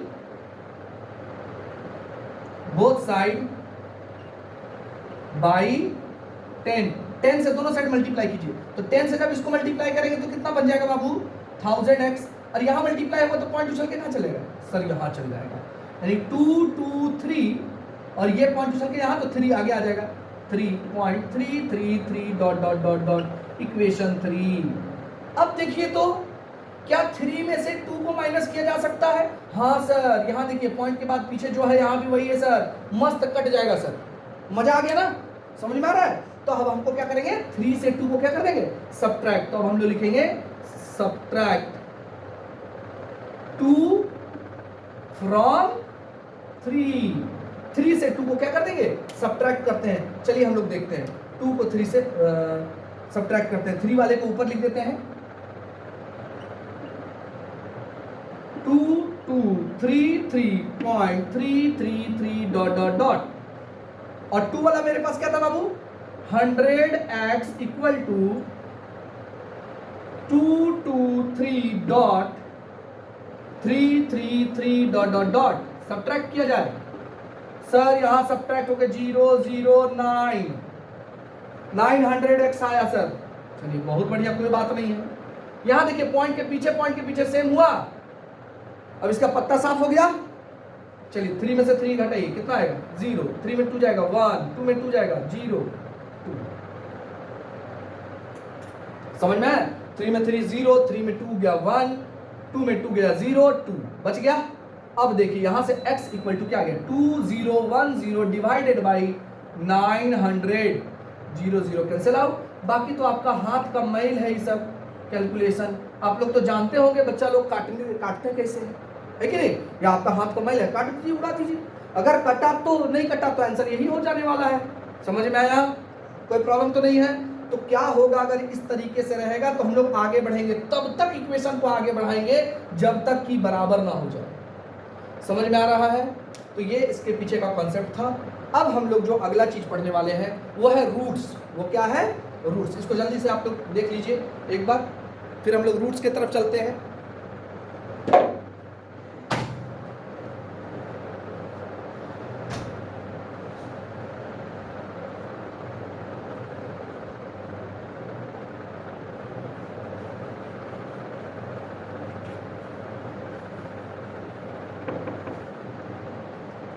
Speaker 1: both side by 10। 10 से दोनों साइड मल्टीप्लाई कीजिए। तो 10 से जब इसको मल्टीप्लाई करेंगे तो कितना बन जाएगा बाबू? 1000x। और यहाँ मल्टीप्लाई होगा तो पॉइंट उछल के कहाँ चलेगा? सर यहाँ चल जाएगा, यानी 2 2 3 और ये पॉइंट उछल के यहाँ, तो 3 आगे आ जाएगा, 3.333 dot dot dot dot equation 3। अब देखिए तो क्या 3 में से 2 को माइनस किया जा सकता है? हाँ सर, यहाँ देखिए पॉइंट के बाद पीछे जो है यहाँ भी वही है सर, मस्त कट जाएगा सर। मजा आ गया ना, समझ में आ रहा है? तो अब हमको क्या करेंगे, 3 से 2 को क्या कर देंगे, सब्ट्रैक्ट। तो अब हम लोग लिखेंगे सब्ट्रैक्ट 2 फ्रॉम 3 से 2 को क्या कर देंगे, सब्ट्रैक्ट करते हैं। चलिए हम लोग देखते हैं, 2 को 3 से सब्ट्रैक्ट करते हैं। 3 वाले को ऊपर लिख देते हैं, 2 2 3 3.333 डॉट डॉट डॉट। और 2 वाला मेरे पास क्या था बाबू, 100x equal to 223 dot 333 dot dot dot. Subtract किया जाए सर, यहां सब्ट्रैक्ट हो गया 009 900x आया सर। चलिए बहुत बढ़िया, कोई बात नहीं है। यहां देखिए पॉइंट के पीछे सेम हुआ। अब इसका पत्ता साफ हो गया। चलिए 3 में से 3 घटाइए, कितना आएगा 0, 3 में 2 जाएगा 1, 2 में 2 जाएगा 0 2। समझ में? 3 में 3 0, 3 में 2 गया 1, 2 में 2 गया 0 2, बच गया। अब देखिए यहां से x इक्वल टू क्या आ गया, 2010 डिवाइडेड बाई 900, 0 0 कैंसिल आउट। बाकी तो आपका हाथ का मैल है ये सब कैलकुलेशन। आप लोग तो जानते होंगे बच्चा लोग काटते कैसे है कि नहीं? या आपका हाथ का मैल है, काट दीजिए, उड़ा दीजिए। अगर कटा तो नहीं कटा तो आंसर यही हो जाने वाला है। समझ में आया? कोई प्रॉब्लम तो नहीं है। तो क्या होगा अगर इस तरीके से रहेगा तो हम लोग आगे बढ़ेंगे, तब तक इक्वेशन को आगे बढ़ाएंगे जब तक कि बराबर ना हो जाए। समझ में आ रहा है? तो ये इसके पीछे का कॉन्सेप्ट था। अब हम लोग जो अगला चीज पढ़ने वाले हैं वो है रूट्स। वो क्या है? रूट्स। इसको जल्दी से आप लोग देख लीजिए एक बार, फिर हम लोग रूट्स की तरफ चलते हैं।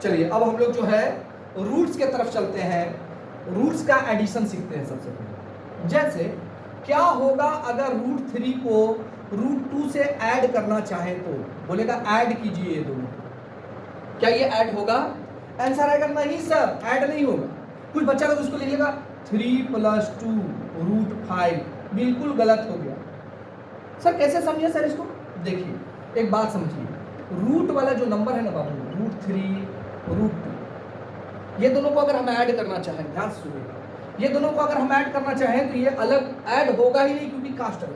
Speaker 1: चलिए अब हम लोग जो है रूट्स के तरफ चलते हैं। रूट्स का एडिशन सीखते हैं सबसे पहले। जैसे क्या होगा अगर √3 को √2 से ऐड करना चाहे तो बोलेगा ऐड कीजिए ये दोनों। क्या ये ऐड होगा? आंसर आएगा नहीं सर, ऐड नहीं होगा। कुछ बच्चा लोग उसको लिखेगा 3 + 2 √5, बिल्कुल गलत हो गया। सर कैसे समझिए सर इसको? देखिए एक बात समझिए, रूट वाला जो नंबर है ना बाबू, √3 √2, ये दोनों को अगर हम ऐड करना चाहें, ध्यान से सुनिए, ये दोनों को अगर हम ऐड करना चाहें तो ये अलग ऐड होगा ही नहीं, क्योंकि कास्ट अलग।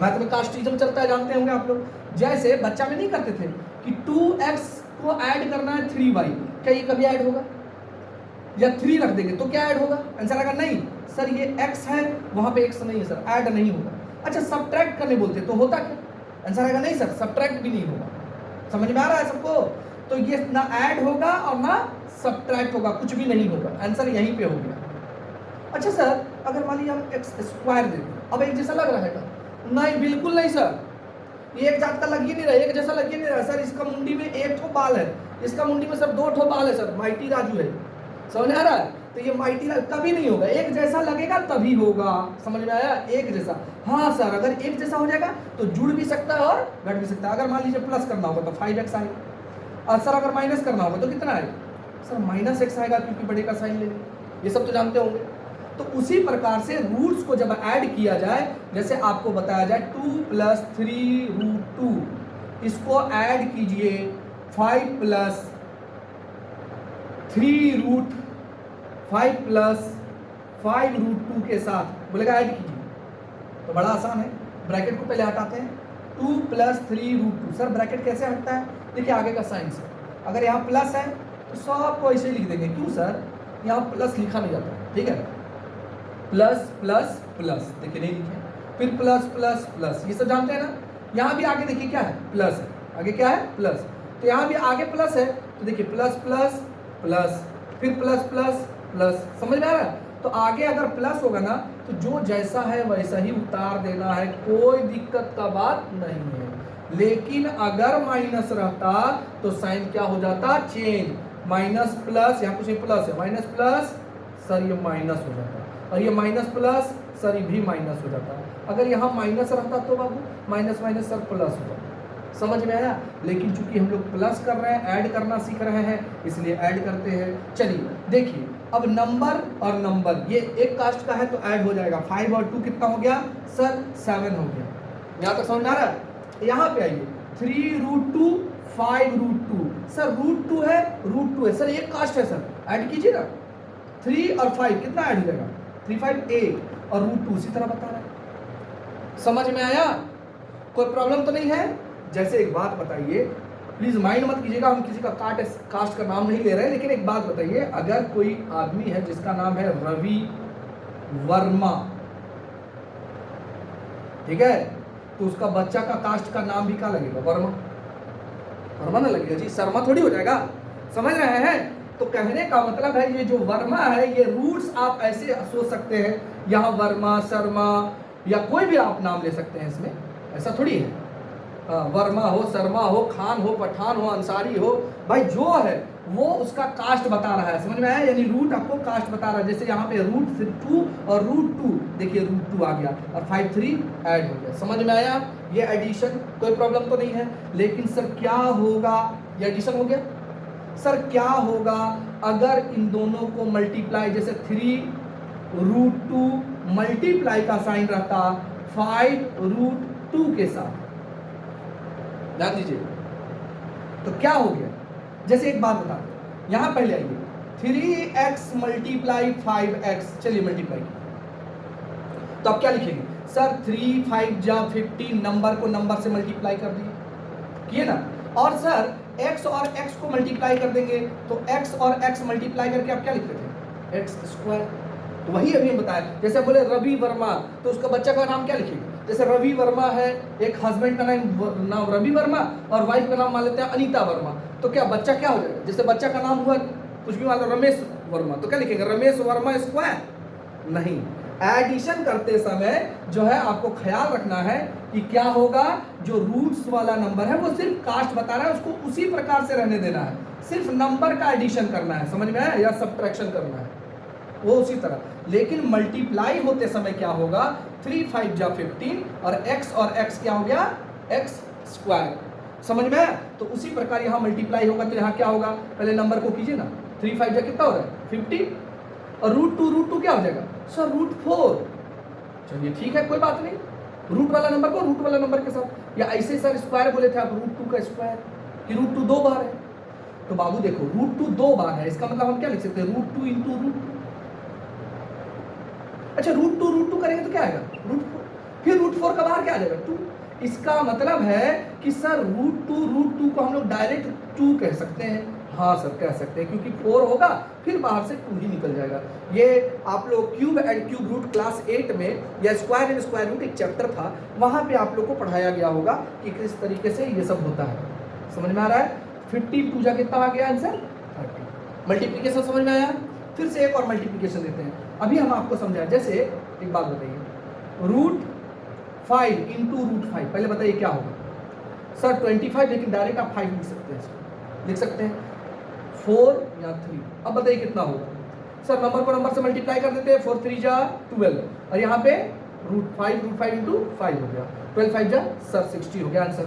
Speaker 1: मैथ में कास्टिज्म चलता है, जानते होंगे आप लोग। जैसे बच्चा में नहीं करते थे कि 2x को ऐड करना है 3y, क्या ये कभी ऐड होगा? या 3 रख देंगे तो क्या ऐड होगा? आंसर आएगा नहीं सर, ये x है वहां पे x नहीं है सर, ऐड नहीं होगा। अच्छा सब्ट्रैक्ट करने बोलते तो होता क्या? आंसर आएगा नहीं सर, सब्ट्रैक्ट भी नहीं होगा। समझ में आ रहा है सबको? तो ये ना ऐड होगा और ना सब्ट्रैक्ट होगा, कुछ भी नहीं होगा। आंसर यहीं पे हो गया। अच्छा सर अगर मान लीजिए हम x² दे दें, अब एक जैसा लग रहा है क्या? नहीं, बिल्कुल नहीं सर, ये एक जात का लग ही नहीं रहा, एक जैसा लग ही नहीं रहा सर। इसका मुंडी में 1 ठो बाल है, इसका मुंडी में सर 2 ठो बाल है सर, माइटी राजू है। समझ आ रहा है? तो ये माइटी राजू कभी नहीं होगा, एक जैसा लगेगा तभी होगा। समझ में आया? एक जैसा। हाँ सर अगर एक जैसा हो जाएगा तो जुड़ भी सकता है और घट भी सकता है। अगर मान लीजिए प्लस करना होगा तो 5x आएगा, और सर अगर माइनस करना होगा तो कितना आएगा? सर -x आएगा, क्योंकि बड़े का साइन लेंगे। ये सब तो जानते होंगे। तो उसी प्रकार से रूट्स को जब ऐड किया जाए, जैसे आपको बताया जाए 2 + 3 √2, इसको ऐड कीजिए 5 + 3 5 + 5 √2 के साथ, बोलेगा ऐड कीजिए। तो बड़ा आसान है, ब्रैकेट को पहले हटाते हैं। 2 + 3 √2, सर ब्रैकेट कैसे हटता है? देखिए आगे का साइन से, अगर यहाँ प्लस है तो सबको ऐसे लिख देंगे। क्यों सर? यहाँ प्लस लिखा नहीं जाता, ठीक है? प्लस प्लस प्लस, देखिए नहीं लिखे, फिर प्लस प्लस प्लस, ये सब जानते हैं ना। यहाँ भी आगे देखिए क्या है? प्लस है, आगे क्या है? प्लस। तो यहाँ भी आगे प्लस है, तो देखिए प्लस प्लस प्लस, फिर प्लस प्लस प्लस। समझ में आ रहा है? तो आगे अगर प्लस होगा ना तो जो जैसा है वैसा ही उतार देना है, कोई दिक्कत का बात नहीं है। लेकिन अगर माइनस रहता तो साइन क्या हो जाता? चेंज। माइनस प्लस, यहाँ कुछ प्लस है, माइनस प्लस, सर ये माइनस हो जाता, और ये माइनस प्लस, सर ये भी माइनस हो जाता। अगर यहाँ माइनस रहता तो बाबू माइनस माइनस सर प्लस हो जाता। समझ में आया? लेकिन चूंकि हम लोग प्लस कर रहे हैं, ऐड करना सीख रहे हैं, इसलिए ऐड करते हैं। चलिए देखिए, अब नंबर और नंबर ये एक कास्ट का है तो ऐड हो जाएगा। 5 और 2 कितना हो गया सर? 7 हो गया। यहाँ तक समझ में आ रहा है? यहाँ पे आइए, 3√2 5√2 सर, √2 है, √2 है सर, एक कास्ट है सर, ऐड कीजिए ना। 3 और 5 कितना ऐड हो जाएगा? 3 5 8 और √2 उसी तरह बता रहा है। समझ में आया? कोई प्रॉब्लम तो नहीं है? जैसे एक बात बताइए, प्लीज माइंड मत कीजिएगा, हम किसी का कास्ट का नाम नहीं ले रहे हैं, लेकिन एक बात बताइए, अगर कोई आदमी है जिसका नाम है रवि वर्मा, ठीक है, तो उसका बच्चा का कास्ट का नाम भी क्या लगेगा? वर्मा। वर्मा ना लगेगा जी, शर्मा थोड़ी हो जाएगा। समझ रहे हैं? तो कहने का मतलब है ये जो वर्मा है, ये रूट्स आप ऐसे सोच सकते हैं, यहाँ वर्मा, शर्मा या कोई भी आप नाम ले सकते हैं इसमें, ऐसा थोड़ी है। वर्मा हो, शर्मा हो, खान हो, पठान हो, अंसारी हो, भाई जो है वो उसका कास्ट बता रहा है। समझ में आया? यानी रूट आपको कास्ट बता रहा है। जैसे यहाँ पे √2 और √2, देखिए √2 आ गया और 5 3 ऐड हो गया। समझ में आया? ये एडिशन, कोई प्रॉब्लम तो नहीं है। लेकिन सर क्या होगा, ये एडिशन हो गया, सर क्या होगा अगर इन दोनों को मल्टीप्लाई, जैसे 3√2 मल्टीप्लाई का साइन रहता 5√2 के साथ, ध्यान दीजिए, तो क्या हो गया? जैसे एक बात बता, यहां पहले आइए, 3x मल्टीप्लाई 5x, चलिए मल्टीप्लाई, तो आप क्या लिखेंगे सर? 3 5 जा 15, नंबर को नंबर से मल्टीप्लाई कर दिए, किए ना। और सर x और x को मल्टीप्लाई कर देंगे, तो x और x मल्टीप्लाई करके आप क्या लिख रहे थे? x²। तो वही अभी हम बताया, जैसे बोले रवि वर्मा, तो उसका बच्चा का नाम क्या लिखेंगे? जैसे रवि वर्मा है, एक हस्बैंड का नाम रवि वर्मा और वाइफ का नाम मान लेते हैं अनीता वर्मा, तो क्या बच्चा क्या हो जाएगा? जैसे बच्चा का नाम हुआ कुछ भी मान लो रमेश वर्मा, तो क्या लिखेंगे? रमेश वर्मा स्क्वायर? नहीं, एडिशन करते समय जो है आपको ख्याल रखना है कि क्या होगा, जो रूट्स वाला नंबर है वो सिर्फ कास्ट बता रहा है, उसको उसी प्रकार से रहने देना है, सिर्फ नंबर का एडिशन करना है। समझ में आया? या सब्ट्रैक्शन करना है, वो उसी तरह। लेकिन मल्टीप्लाई होते समय क्या होगा? 3 5 जा 15 और x क्या हो गया? x²। समझ में आया? तो उसी प्रकार यहाँ मल्टीप्लाई होगा, तो यहाँ क्या होगा? पहले नंबर को कीजिए ना, 3 5 जा कितना हो रहा है? 50 और √2 क्या हो जाएगा सर? √4। चलिए ठीक है, कोई बात नहीं, रूट वाला नंबर को रूट वाला नंबर के साथ, या ऐसे सर स्क्वायर बोले थे आप, √2 का स्क्वायर, कि √2 दो बार है, तो बाबू देखो √2 दो बार है, इसका मतलब हम क्या लिख सकते हैं? √2 इंटू √2। अच्छा, √2 करेंगे तो क्या आएगा? √4, फिर √4 का बाहर क्या आ जाएगा? 2। इसका मतलब है कि सर √2 को हम लोग डायरेक्ट 2 कह सकते हैं। हाँ सर कह सकते हैं, क्योंकि 4 होगा फिर बाहर से 2 ही निकल जाएगा। ये आप लोग cube and cube root class 8 में, या स्क्वायर एंड स्क्वायर रूट एक चैप्टर था, वहाँ पे आप लोग को पढ़ाया गया होगा कि किस तरीके से ये सब होता है। समझ में आ रहा है? 50 पूजा कितना आ गया आंसर? 30। मल्टीप्लीकेशन समझ में आया? फिर से एक और मल्टीप्लीकेशन देते हैं, अभी हम आपको समझाएं। जैसे एक बात बताइए, √5 इंटू √5, पहले बताइए क्या होगा सर? 25, लेकिन डायरेक्ट आप 5 लिख सकते हैं, लिख सकते हैं 4 या 3। अब बताइए कितना होगा सर? नंबर को नंबर से मल्टीप्लाई कर देते हैं, 4 3 जा 12, और यहाँ पे √5 इंटू 5 हो गया, 12 5 जा सर 60 हो गया आंसर।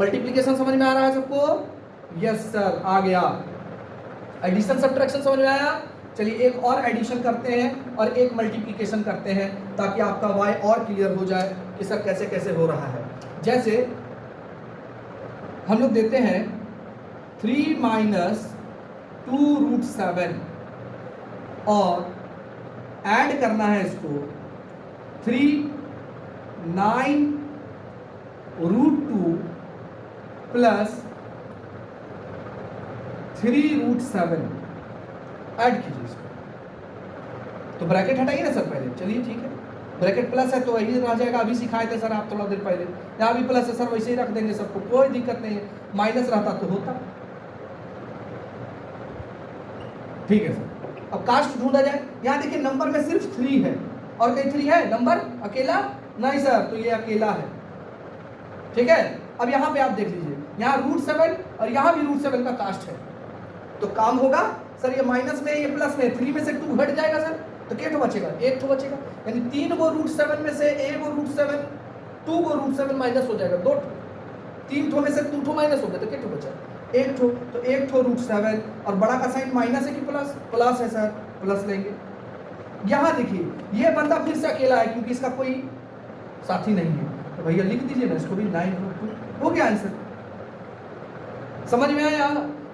Speaker 1: मल्टीप्लीकेशन समझ में आ रहा है सबको? यस सर, आ गया। एडिशन सब्ट्रैक्शन समझ में आया? चलिए एक और एडिशन करते हैं और एक मल्टीप्लिकेशन करते हैं, ताकि आपका वाई और क्लियर हो जाए कि सर कैसे कैसे हो रहा है। जैसे हम लोग देते हैं 3 - 2√7 और ऐड करना है इसको 3 9 √2 प्लस 3√7 ऐड कीजिए इसको, तो ब्रैकेट हटाइए ना सर पहले। चलिए ठीक है, ब्रैकेट प्लस है तो वही रह जाएगा, अभी सिखाए थे सर आप थोड़ा देर पहले। यहाँ भी प्लस है सर, वैसे ही रख देंगे सबको, कोई दिक्कत नहीं है। माइनस रहता तो होता। ठीक है सर, अब कास्ट ढूंढा जाए। यहाँ देखिए नंबर में सिर्फ 3 है, और कहीं 3 है नंबर अकेला? नहीं सर, तो ये अकेला है। ठीक है, अब यहाँ पे आप देख लीजिए, यहाँ √7 और यहाँ भी √7 का कास्ट है, तो काम होगा सर। ये माइनस में, ये प्लस में, 3 में से 2 घट जाएगा सर, तो क्या बचेगा? 1 तो बचेगा, यानी 3 को √7 में से 1 को √7, 2 को √7 माइनस हो जाएगा, 2। 3 ठो में से 2 ठो माइनस हो गया तो कितना बचा? 1 ठो। तो 1 ठो √7 और बड़ा का साइन माइनस है कि प्लस? प्लस है सर, प्लस लेंगे। यहाँ देखिए ये बंदा फिर से अकेला है क्योंकि इसका कोई साथी नहीं है, तो भैया लिख दीजिए ना इसको भी 9√2, हो गया आंसर। समझ में आया?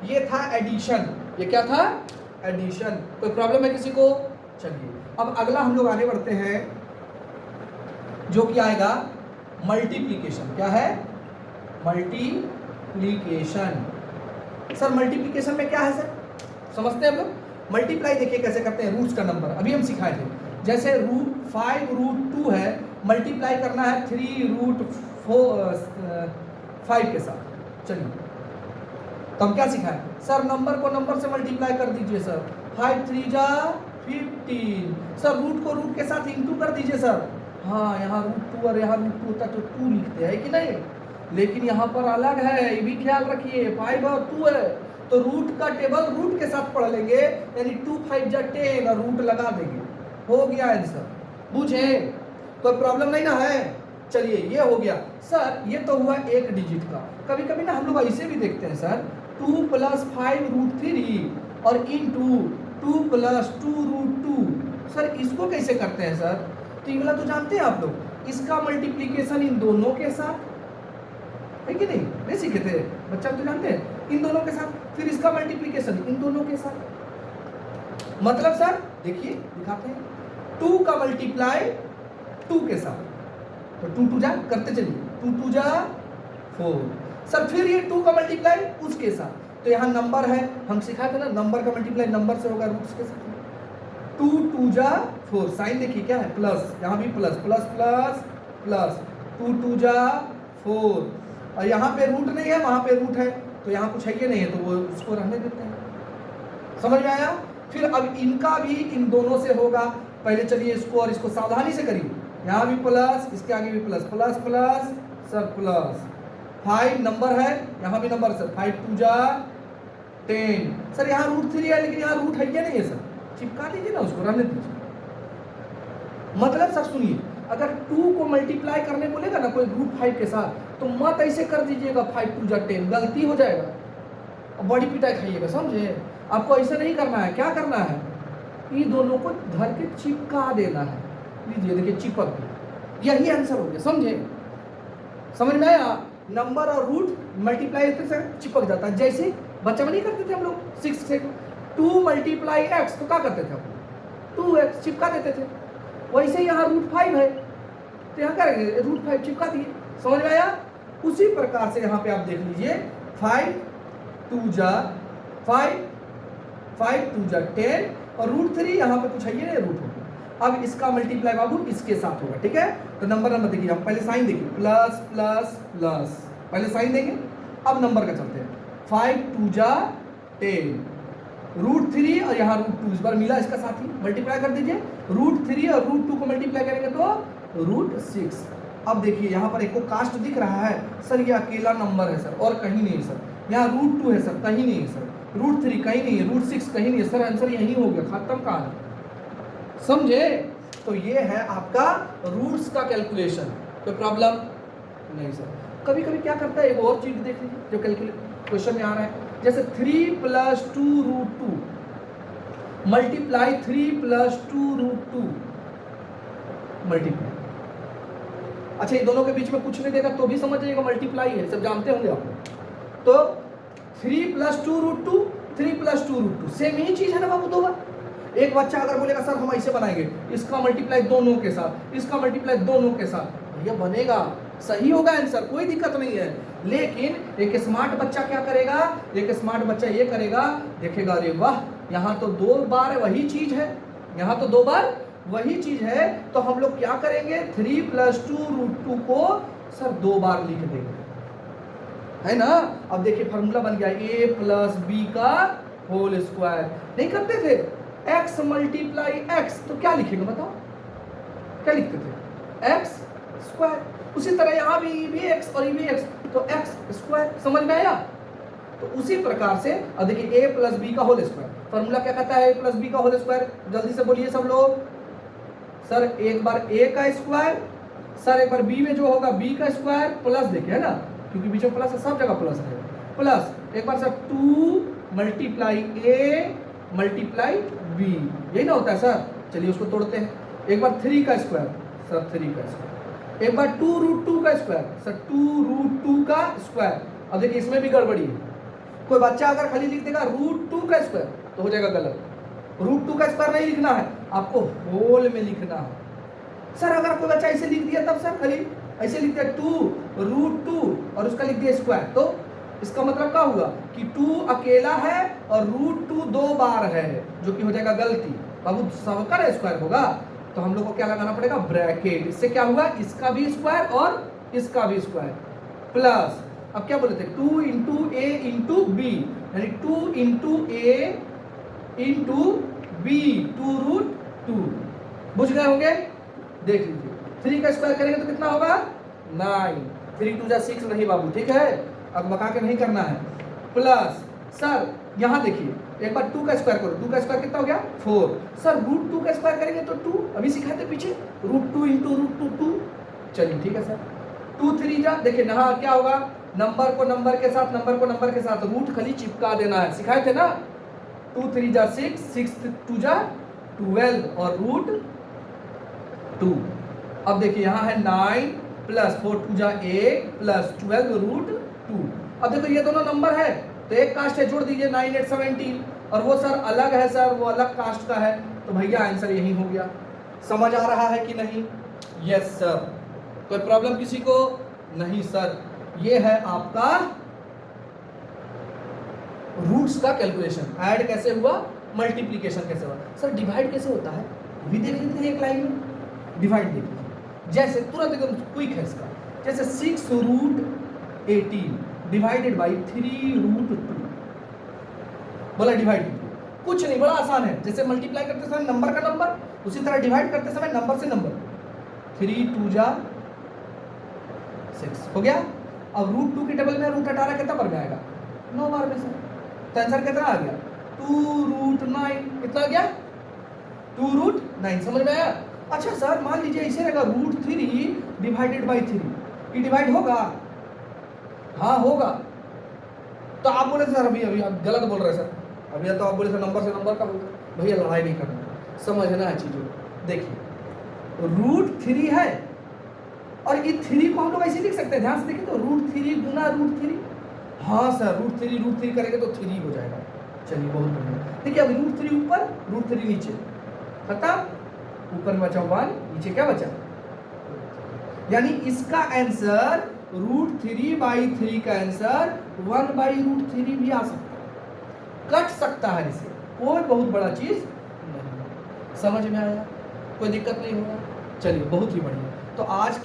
Speaker 1: ये था एडिशन। ये क्या था? एडिशन। कोई प्रॉब्लम है किसी को? चलिए अब अगला हम लोग आगे बढ़ते हैं जो कि आएगा मल्टीप्लीकेशन। क्या है? मल्टीप्लीकेशन। सर मल्टीप्लीकेशन में क्या है सर, समझते हैं आप लोग? मल्टीप्लाई देखिए कैसे करते हैं, रूट्स का नंबर अभी हम सिखाए थे। जैसे √5√2 है, मल्टीप्लाई करना है 3√5 के साथ। चलिए तो हम क्या सिखाए सर, नंबर को नंबर से मल्टीप्लाई कर दीजिए सर। 5 3 जा 15। सर रूट को रूट के साथ इंटू कर दीजिए सर। हाँ यहाँ √2 और यहाँ √2 होता तो 2 लिखते हैं कि नहीं, लेकिन यहाँ पर अलग है, ये भी ख्याल रखिए। 5 और 2 है तो रूट का टेबल रूट के साथ पढ़ लेंगे, यानी 2 5 जा 10 और रूट लगा देंगे, हो गया आंसर। बुझे? कोई प्रॉब्लम नहीं ना है? चलिए ये हो गया सर। ये तो हुआ एक डिजिट का। कभी कभी ना हम लोग ऐसे भी देखते हैं सर, 2 + 5√3 और इंटू 2 + 2√2। सर इसको कैसे करते हैं सर? तो ये वाला तो जानते हैं आप लोग, इसका मल्टीप्लीकेशन इन दोनों के साथ है कि नहीं सीखे थे बच्चा, तो जानते हैं इन दोनों के साथ, फिर इसका मल्टीप्लीकेशन इन दोनों के साथ। मतलब सर देखिए दिखाते हैं, 2 का मल्टीप्लाई 2 के साथ, तो 2 2 जा करते चलिए, 2 2 जा 4। सर फिर ये 2 का मल्टीप्लाई उसके साथ, तो यहाँ नंबर है, हम सिखाए थे ना नंबर का मल्टीप्लाई नंबर से होगा रूट्स के साथ। 2 2 जा 4, साइन देखिए क्या है प्लस, यहाँ भी प्लस प्लस प्लस प्लस, 2 2 जा 4 और यहाँ पे रूट नहीं है वहाँ पे रूट है, तो यहाँ कुछ है ये नहीं है तो वो उसको रहने देते हैं। समझ में आया? फिर अब इनका भी इन दोनों से होगा। पहले चलिए इसको और इसको सावधानी से करिए, यहाँ भी प्लस, इसके आगे भी plus plus plus sir plus. 5 number है, यहाँ भी नंबर सर, 5 2 जा 10। सर यहाँ √3 है लेकिन यहाँ रूट है ये नहीं है सर, चिपका दीजिए ना उसको, रहने दीजिए। मतलब सर सुनिए, अगर 2 को मल्टीप्लाई करने बोलेगा ना कोई √5 के साथ, तो मत ऐसे कर दीजिएगा 5 2 जा 10, गलती हो जाएगा और बड़ी पिटाई खाइएगा, समझे? आपको ऐसा नहीं करना है। क्या करना है? ये दोनों को धर के चिपका देना है। लीजिए देखिए चिपक गया, यही आंसर हो गया, समझे? समझ में आया? नंबर और रूट मल्टीप्लाई से चिपक जाता है। जैसे बच्चा में नहीं करते थे हम लोग 6 से 2 × x, तो क्या करते थे हम लोग 2x चिपका देते थे। वैसे यहाँ √5 है तो यहाँ करेंगे √5 चिपका दिए। समझ में आया? उसी प्रकार से यहाँ पे आप देख लीजिए, 5 2 जा 5 5 2 जा 10 और √3 यहाँ पे कुछ है ये नहीं, रूट हो गया। अब इसका मल्टीप्लाई बाबू इसके साथ होगा, ठीक है? तो नंबर देखिए, हम पहले साइन देखिए, प्लस प्लस प्लस, पहले साइन देंगे अब नंबर का चलते हैं। 5 2 जा 10 √3 और यहाँ √2, इस बार मिला इसका साथ ही, मल्टीप्लाई कर दीजिए। √3 और √2 को मल्टीप्लाई करेंगे तो √6। अब देखिए यहाँ पर एक को कास्ट दिख रहा है सर, ये अकेला नंबर है सर और कहीं नहीं है सर। यहाँ √2 है सर, कहीं नहीं है सर। √3 कहीं नहीं है, √6 कहीं नहीं है सर, आंसर यही हो गया, खत्म कहानी। समझे? तो ये है आपका रूट्स का कैलकुलेशन। कोई प्रॉब्लम नहीं सर। कभी कभी क्या करता है, एक और चीज देख लीजिए जो क्वेश्चन में आ रहा है, जैसे 3 + 2√2 मल्टीप्लाई 3 + 2√2 मल्टीप्लाई। अच्छा ये दोनों के बीच में कुछ नहीं देगा तो भी समझ जाइएगा मल्टीप्लाई है, सब जानते होंगे आप। तो 3 + 2√2 3 + 2√2 सेम ही चीज है ना बाबू, दो बार। एक बच्चा अगर बोलेगा सर हम ऐसे बनाएंगे, इसका मल्टीप्लाई दोनों के साथ, इसका मल्टीप्लाई दोनों के साथ, भैया बनेगा, सही होगा आंसर, कोई दिक्कत नहीं है। लेकिन एक स्मार्ट बच्चा क्या करेगा, एक स्मार्ट बच्चा ये करेगा, देखेगा अरे वाह यहाँ तो 2 बार वही चीज है, यहाँ तो 2 बार वही चीज है, तो हम लोग क्या करेंगे 3 + 2√2 को सर 2 बार लिख देंगे, है ना? अब देखिए फार्मूला बन गया a + b का होल स्क्वायर। नहीं करते थे x × x, तो क्या लिखेंगे बताओ, क्या लिखते थे x स्क्वायर। उसी तरह यहाँ भी x और ये भी x, तो x स्क्वायर। समझ में आया? तो उसी प्रकार से अब देखिए a + b का होल स्क्वायर, फार्मूला क्या कहता है a + b का होल स्क्वायर, जल्दी से बोलिए सब लोग। सर एक बार a का स्क्वायर, सर एक बार b में जो होगा b का स्क्वायर प्लस, देखिए है ना क्योंकि बीच में प्लस है, सब जगह प्लस है। प्लस एक बार sir 2 multiply A multiply B, यही ना होता है सर। चलिए उसको तोड़ते हैं। एक बार 3 का स्क्वायर सर 3 का स्क्वायर, एक बार 2√2 का स्क्वायर सर 2√2 का स्क्वायर। अब देखिए इसमें भी गड़बड़ी है। कोई बच्चा अगर खाली लिख देगा √2 का स्क्वायर तो हो जाएगा गलत। √2 का स्क्वायर नहीं लिखना है, आपको होल में लिखना है। सर अगर कोई बच्चा ऐसे लिख दिया तब सर खाली ऐसे लिख दिया 2√2 और उसका लिख दिया स्क्वायर, तो इसका मतलब क्या हुआ कि 2 अकेला है और √2 2 बार है, जो कि हो जाएगा गलती। बाबू सबका स्क्वायर होगा तो हम लोग को क्या लगाना पड़ेगा, ब्रैकेट। इससे क्या हुआ, इसका भी स्क्वायर और इसका भी स्क्वायर प्लस, अब क्या बोले थे 2 इंटू ए इंटू बी, यानी 2 इंटू ए इंटू बी 2√2। बुझ गए होंगे, देख लीजिए 3 का स्क्वायर करेंगे तो कितना होगा 9, 3 2 6 नहीं बाबू, ठीक है, अब मका के नहीं करना है। प्लस सर यहाँ देखिए एक बार 2 का स्क्वायर करो, 2 का स्क्वायर कितना हो गया 4। सर √2 का स्क्वायर करेंगे तो 2, अभी सिखाते पीछे √2 इंटू √2 2। चलिए ठीक है सर, 2 3 जा, देखिए यहाँ क्या होगा, नंबर को नंबर के साथ, नंबर को नंबर के साथ रूट खाली चिपका देना है, सिखाए थे ना। 2 3 जा 6, 6 2 जा 12 और √2। अब देखिए यहाँ है 9 प्लस 4 2 जा 8 प्लस 12 √2। अब देखो ये दोनों नंबर है तो एक कास्ट है, जोड़ दीजिए 9 8 17, और वो सर अलग है सर, वो अलग कास्ट का है, तो भैया आंसर यही हो गया। समझ आ रहा है कि नहीं? Yes sir. कोई प्रॉब्लम किसी को? नहीं सर। ये है आपका रूट्स का कैलकुलेशन। ऐड कैसे हुआ, मल्टीप्लीकेशन कैसे हुआ। सर डिवाइड कैसे होता है भी देख लेते हैं एक लाइन में। डिवाइड देख लीजिए, जैसे तुरंत एकदम क्विक है इसका, जैसे 6√18 डिवाइडेड बाई 3√2। बोला डिवाइड कीजिए, कुछ नहीं, बड़ा आसान है। जैसे मल्टीप्लाई करते समय नंबर का नंबर, उसी तरह डिवाइड करते समय नंबर से नंबर। 3 2 जा 6 हो गया। अब √2 की टेबल में √18 कितना बार में आएगा, 9 बार में सर। तो आंसर कितना आ गया 2√9। कितना आ गया 2√9। समझ में आया? अच्छा सर मान लीजिए इसे रहेगा √3 डिवाइडेड बाई 3, ये डिवाइड होगा? हाँ होगा। तो आप बोले सर अभी आप गलत बोल रहे हैं सर, अभी तो आप बोले सर नंबर से नंबर का होगा। भैया लड़ाई नहीं करना, समझना है चीज़ों। देखिए √3 है और ये 3 को हम लोग ऐसे लिख सकते हैं, ध्यान से देखिए तो √3 गुना √3। हाँ सर √3 करेंगे तो 3 हो जाएगा। चलिए बहुत बढ़िया। देखिए अब √3 ऊपर √3 नीचे, खत्म। ऊपर बचा 1, नीचे क्या बचा, यानी इसका आंसर √3/3 का आंसर 1/√3 भी आ सकता है, कट सकता है इसे, कोई बहुत बड़ा चीज नहीं। समझ में आया? कोई दिक्कत नहीं होगा। चलिए बहुत ही बढ़िया। तो आज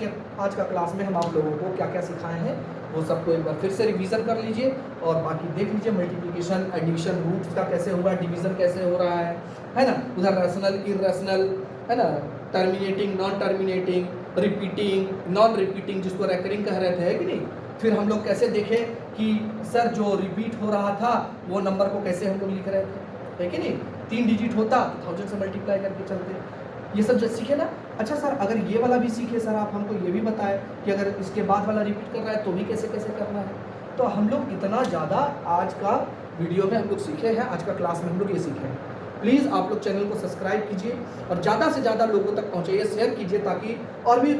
Speaker 1: का क्लास में हम आप लोगों को क्या क्या सिखाए हैं वो सबको एक बार फिर से रिवीजन कर लीजिए और बाकी देख लीजिए। मल्टीप्लिकेशन, एडिशन, रूट्स का कैसे हुआ, डिवीजन कैसे हो रहा है ना। उधर रैशनल, इरैशनल, है ना, terminating, non terminating, repeating, non repeating, जिसको रेकरिंग कह रहे थे, है कि नहीं। फिर हम लोग कैसे देखें कि सर जो रिपीट हो रहा था वो नंबर को कैसे हम लोग लिख रहे थे, है कि नहीं। 3 डिजिट होता तो 1000 से मल्टीप्लाई करके चलते, ये सब जो सीखे ना। अच्छा सर अगर ये वाला भी सीखे सर, आप हमको ये भी बताएं कि अगर इसके बाद वाला रिपीट कर रहा है तो भी कैसे कैसे करना है। तो हम लोग इतना ज़्यादा आज का वीडियो में हम लोग सीखे हैं, आज का क्लास में हम लोग ये सीखे हैं। प्लीज़ आप लोग चैनल को सब्सक्राइब कीजिए और ज़्यादा से ज़्यादा लोगों तक पहुँचाइए, शेयर कीजिए, ताकि और भी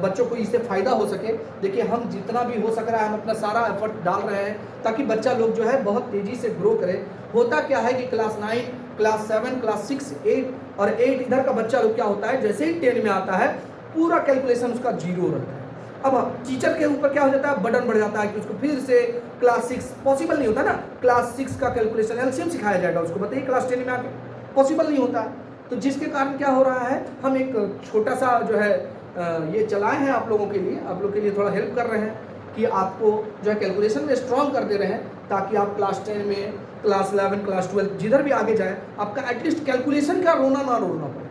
Speaker 1: बच्चों को इससे फ़ायदा हो सके। देखिए हम जितना भी हो सक रहा है हम अपना सारा एफर्ट डाल रहे हैं ताकि बच्चा लोग जो है बहुत तेज़ी से ग्रो करे। होता क्या है कि क्लास 9, क्लास 7, क्लास 6, 8 और 8 इधर का बच्चा लोग क्या होता है, जैसे ही 10 में आता है पूरा कैलकुलेशन उसका 0 रहता है। अब टीचर के ऊपर क्या हो जाता है, बर्डन बढ़ जाता है कि उसको फिर से क्लास 6 पॉसिबल नहीं होता ना, क्लास 6 का कैलकुलेशन एलसीएम सिखाया जाएगा उसको, बताइए क्लास 10 में आके पॉसिबल नहीं होता। तो जिसके कारण क्या हो रहा है, हम एक छोटा सा जो है ये चलाए हैं आप लोगों के लिए, आप लोग के लिए थोड़ा हेल्प कर रहे हैं कि आपको जो है कैलकुलेशन में स्ट्रॉन्ग कर दे रहे हैं, ताकि आप क्लास 10 में, क्लास 11, क्लास 12 जिधर भी आगे जाए आपका एटलीस्ट कैलकुलेशन का रोना ना रोना पड़े।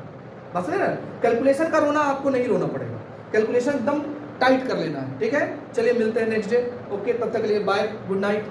Speaker 1: बस है ना, कैलकुलेशन का रोना आपको नहीं रोना पड़ेगा, कैलकुलेशन एकदम टाइट कर लेना है। ठीक है, चलिए मिलते हैं नेक्स्ट डे। ओके, तब तक के लिए बाय, गुड नाइट।